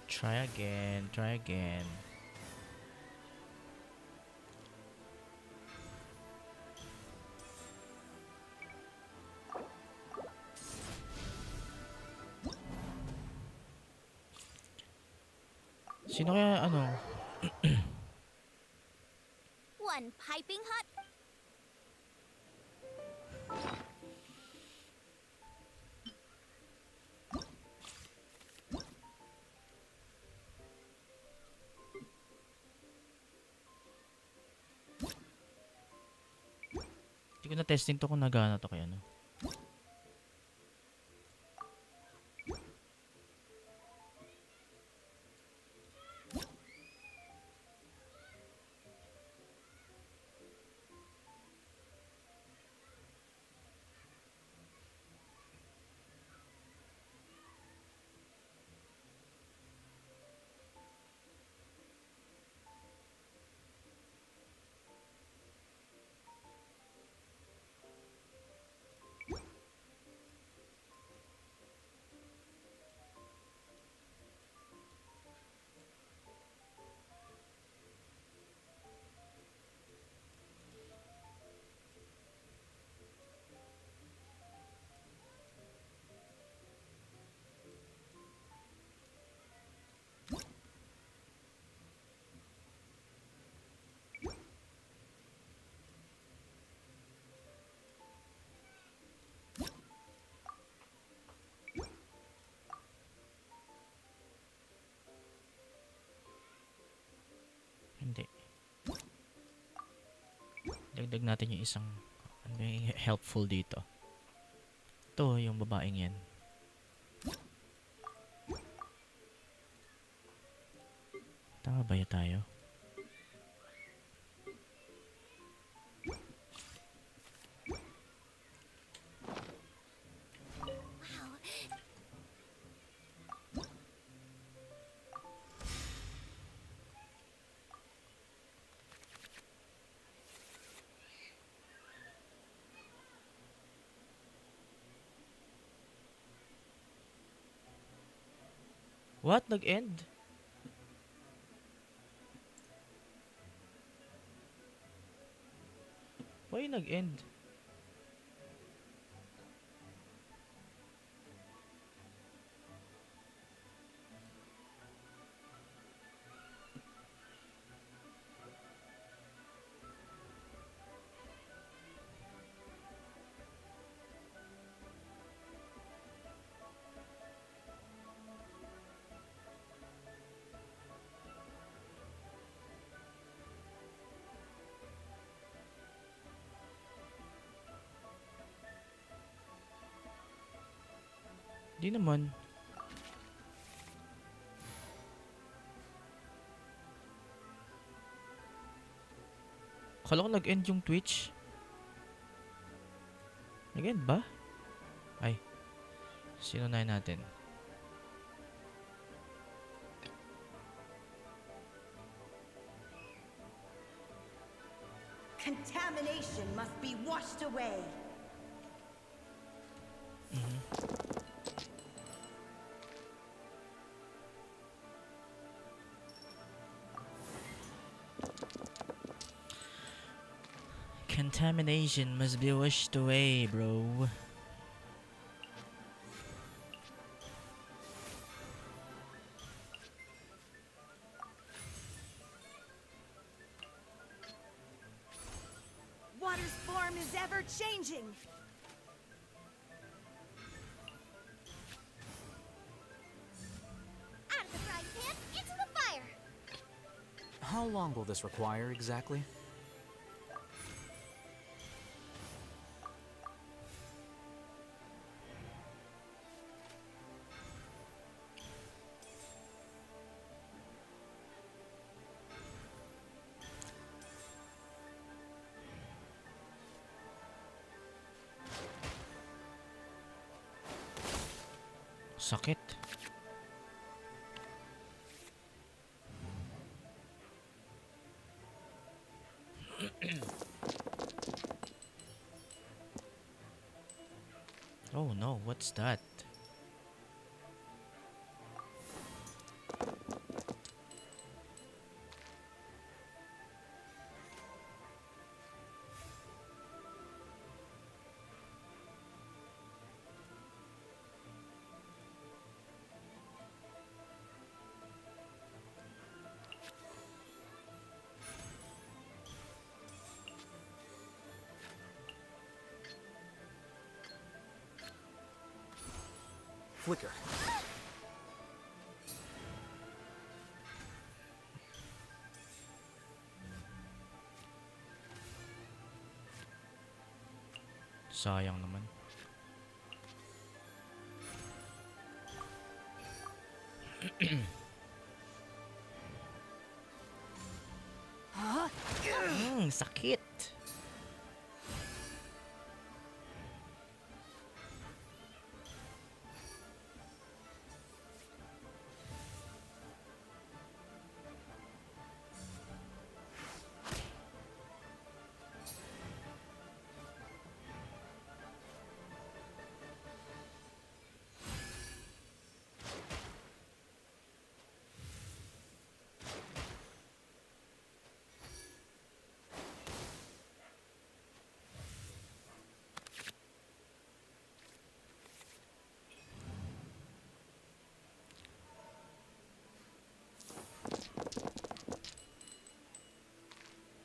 Try again, try again. Sino kaya ano? One piping hot. Hindi ko na testing to kung nagana to kaya ano. Dagdag natin yung isang ano yung helpful dito. Ito, yung babaeng yan. Tama ba ya tayo? What? Nag-end? Why nag-end? Di naman. Akala ko nag-end yung Twitch. Nag-end ba? Ay. Sino na natin? Contamination must be washed away. Contamination must be washed away, bro. Water's form is ever changing. Out of the frying pan, into the fire! How long will this require exactly? Sakit. Oh no, what's that? Flicker. Sayang naman. Sakit.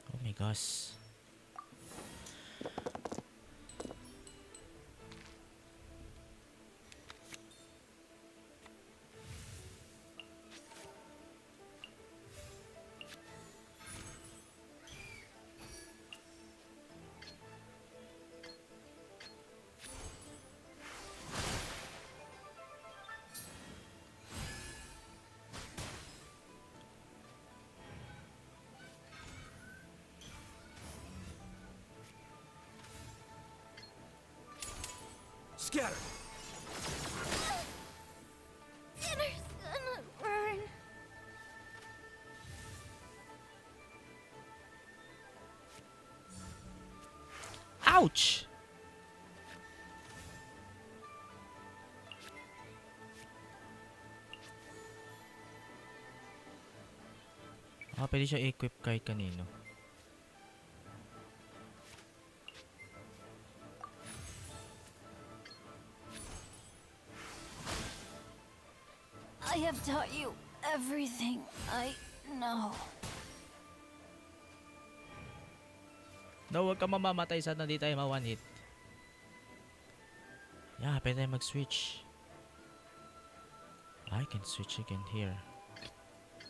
Oh my gosh. Scatter! Dinner's gonna burn. Ouch! Pwede siya equip kahit kanino. I have taught you everything I know. No, huwag ka mamamatay. Sana di tayo ma-one hit. Yeah, pwede tayo mag-switch. I can switch again here.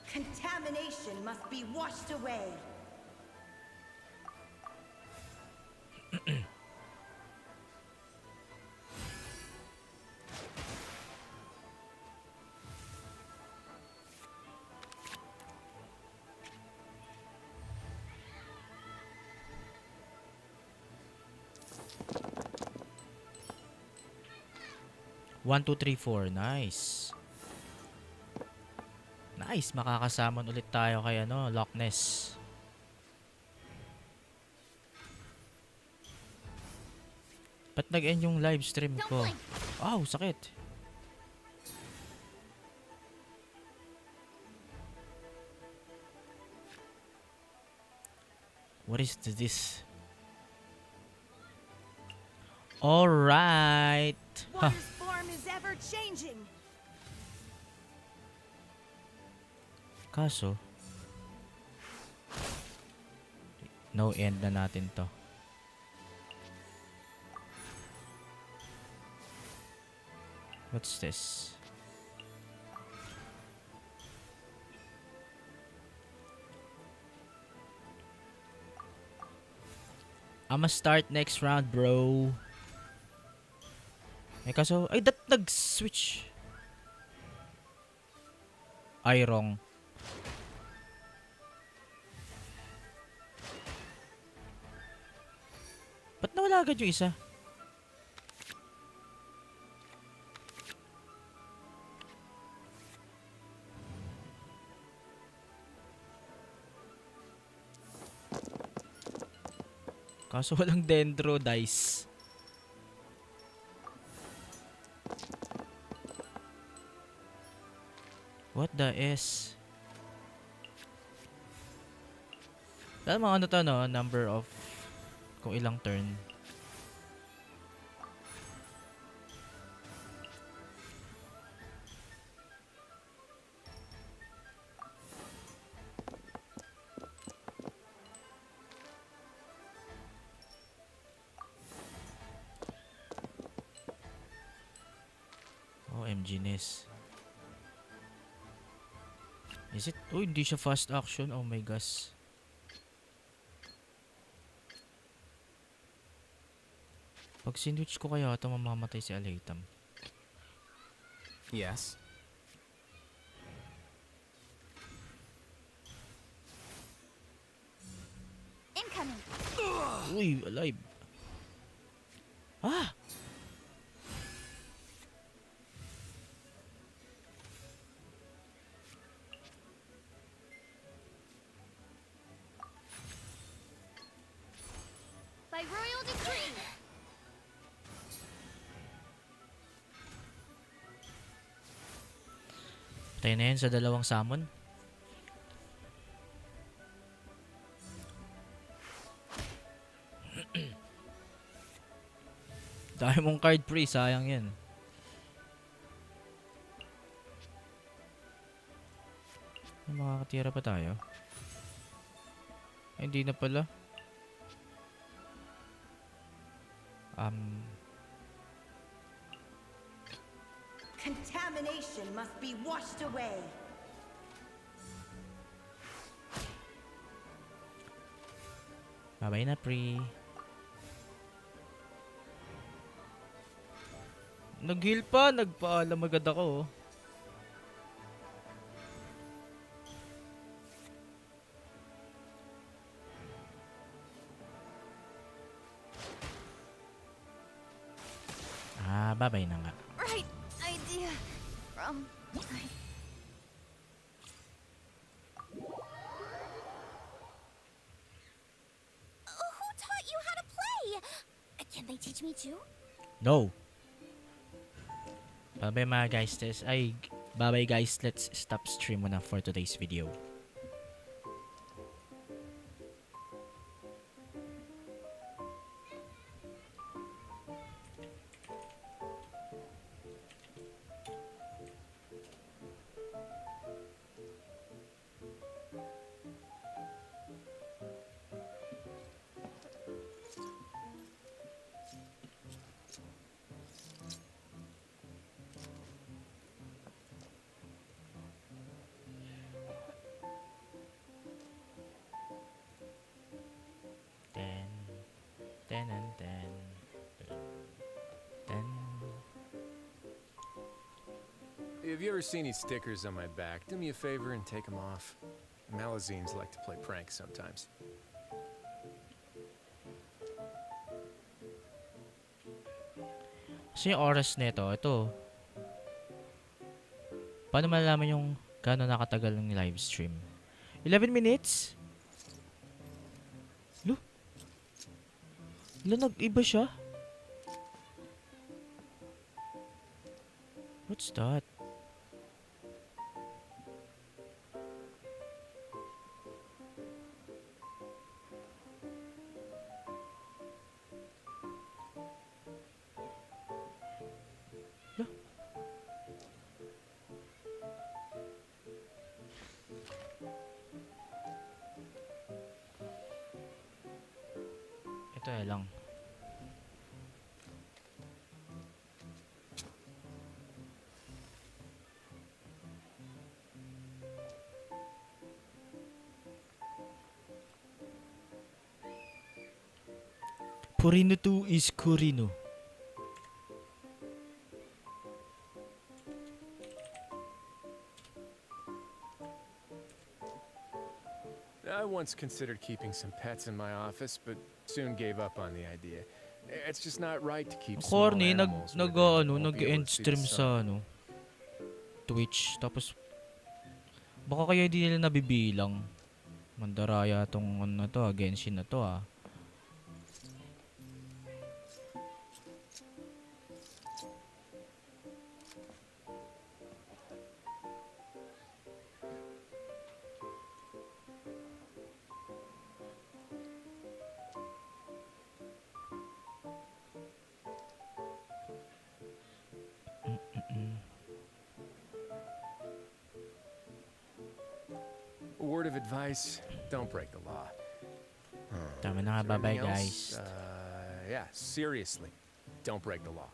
Contamination must be washed away. One, two, three, four. Nice. Nice. Makakasamon ulit tayo kay Loch Ness. Ba't nag-end yung live stream ko? Wow, sakit. What is this? Alright. Huh. Water's form is ever changing. Kaso, no end na natin to. What's this? I'ma start next round, bro. Kaso, ay, nag-switch. Ay, wrong. Ba't nawala agad yung isa? Kaso walang dendro dice. What the S? Alam mo ano to, no? Number of kung ilang turn. OMG Ness. Is it? Oh, hindi siya fast action. Oh my gosh. Pag sandwich ko kaya ito, mamamatay si Aleitam. Yes. Incoming. Uy, alive. Ah! By royal decree. Patay na yun sa dalawang summon. Dahil mong card free, sayang yan. Makakatira pa tayo? Ay, hindi na pala. Contamination must be washed away. Babay na, pre. Nag-heal pa. Nagpaalam agad ako. babay na nga. Right idea from my... Who taught you how to play? Can they teach me too? No. Babay mga guys. Babay guys. Let's stop stream muna for today's video. Ten. Ten and ten. Ten. If you ever see any stickers on my back, do me a favor and take them off. Malazines like to play pranks sometimes. So yung oras nito, ito. Paano malalaman yung gaano nakatagal ng live stream? 11 minutes? Lo? Nag-iba siya? What's that? Ito lang. Purino 2 is Kurino. I once considered keeping some pets in my office, but soon gave up on the idea. It's just not right to keep small Corny, animals where they won't be able nag-end to see the stream sun. sa Twitch. Tapos baka kaya hindi nila nabibilang. Mandaraya tong Genshin na to ah. A word of advice, don't break the law. Tama na nga, Is there bye-bye anything guys. else? Yeah, seriously, don't break the law.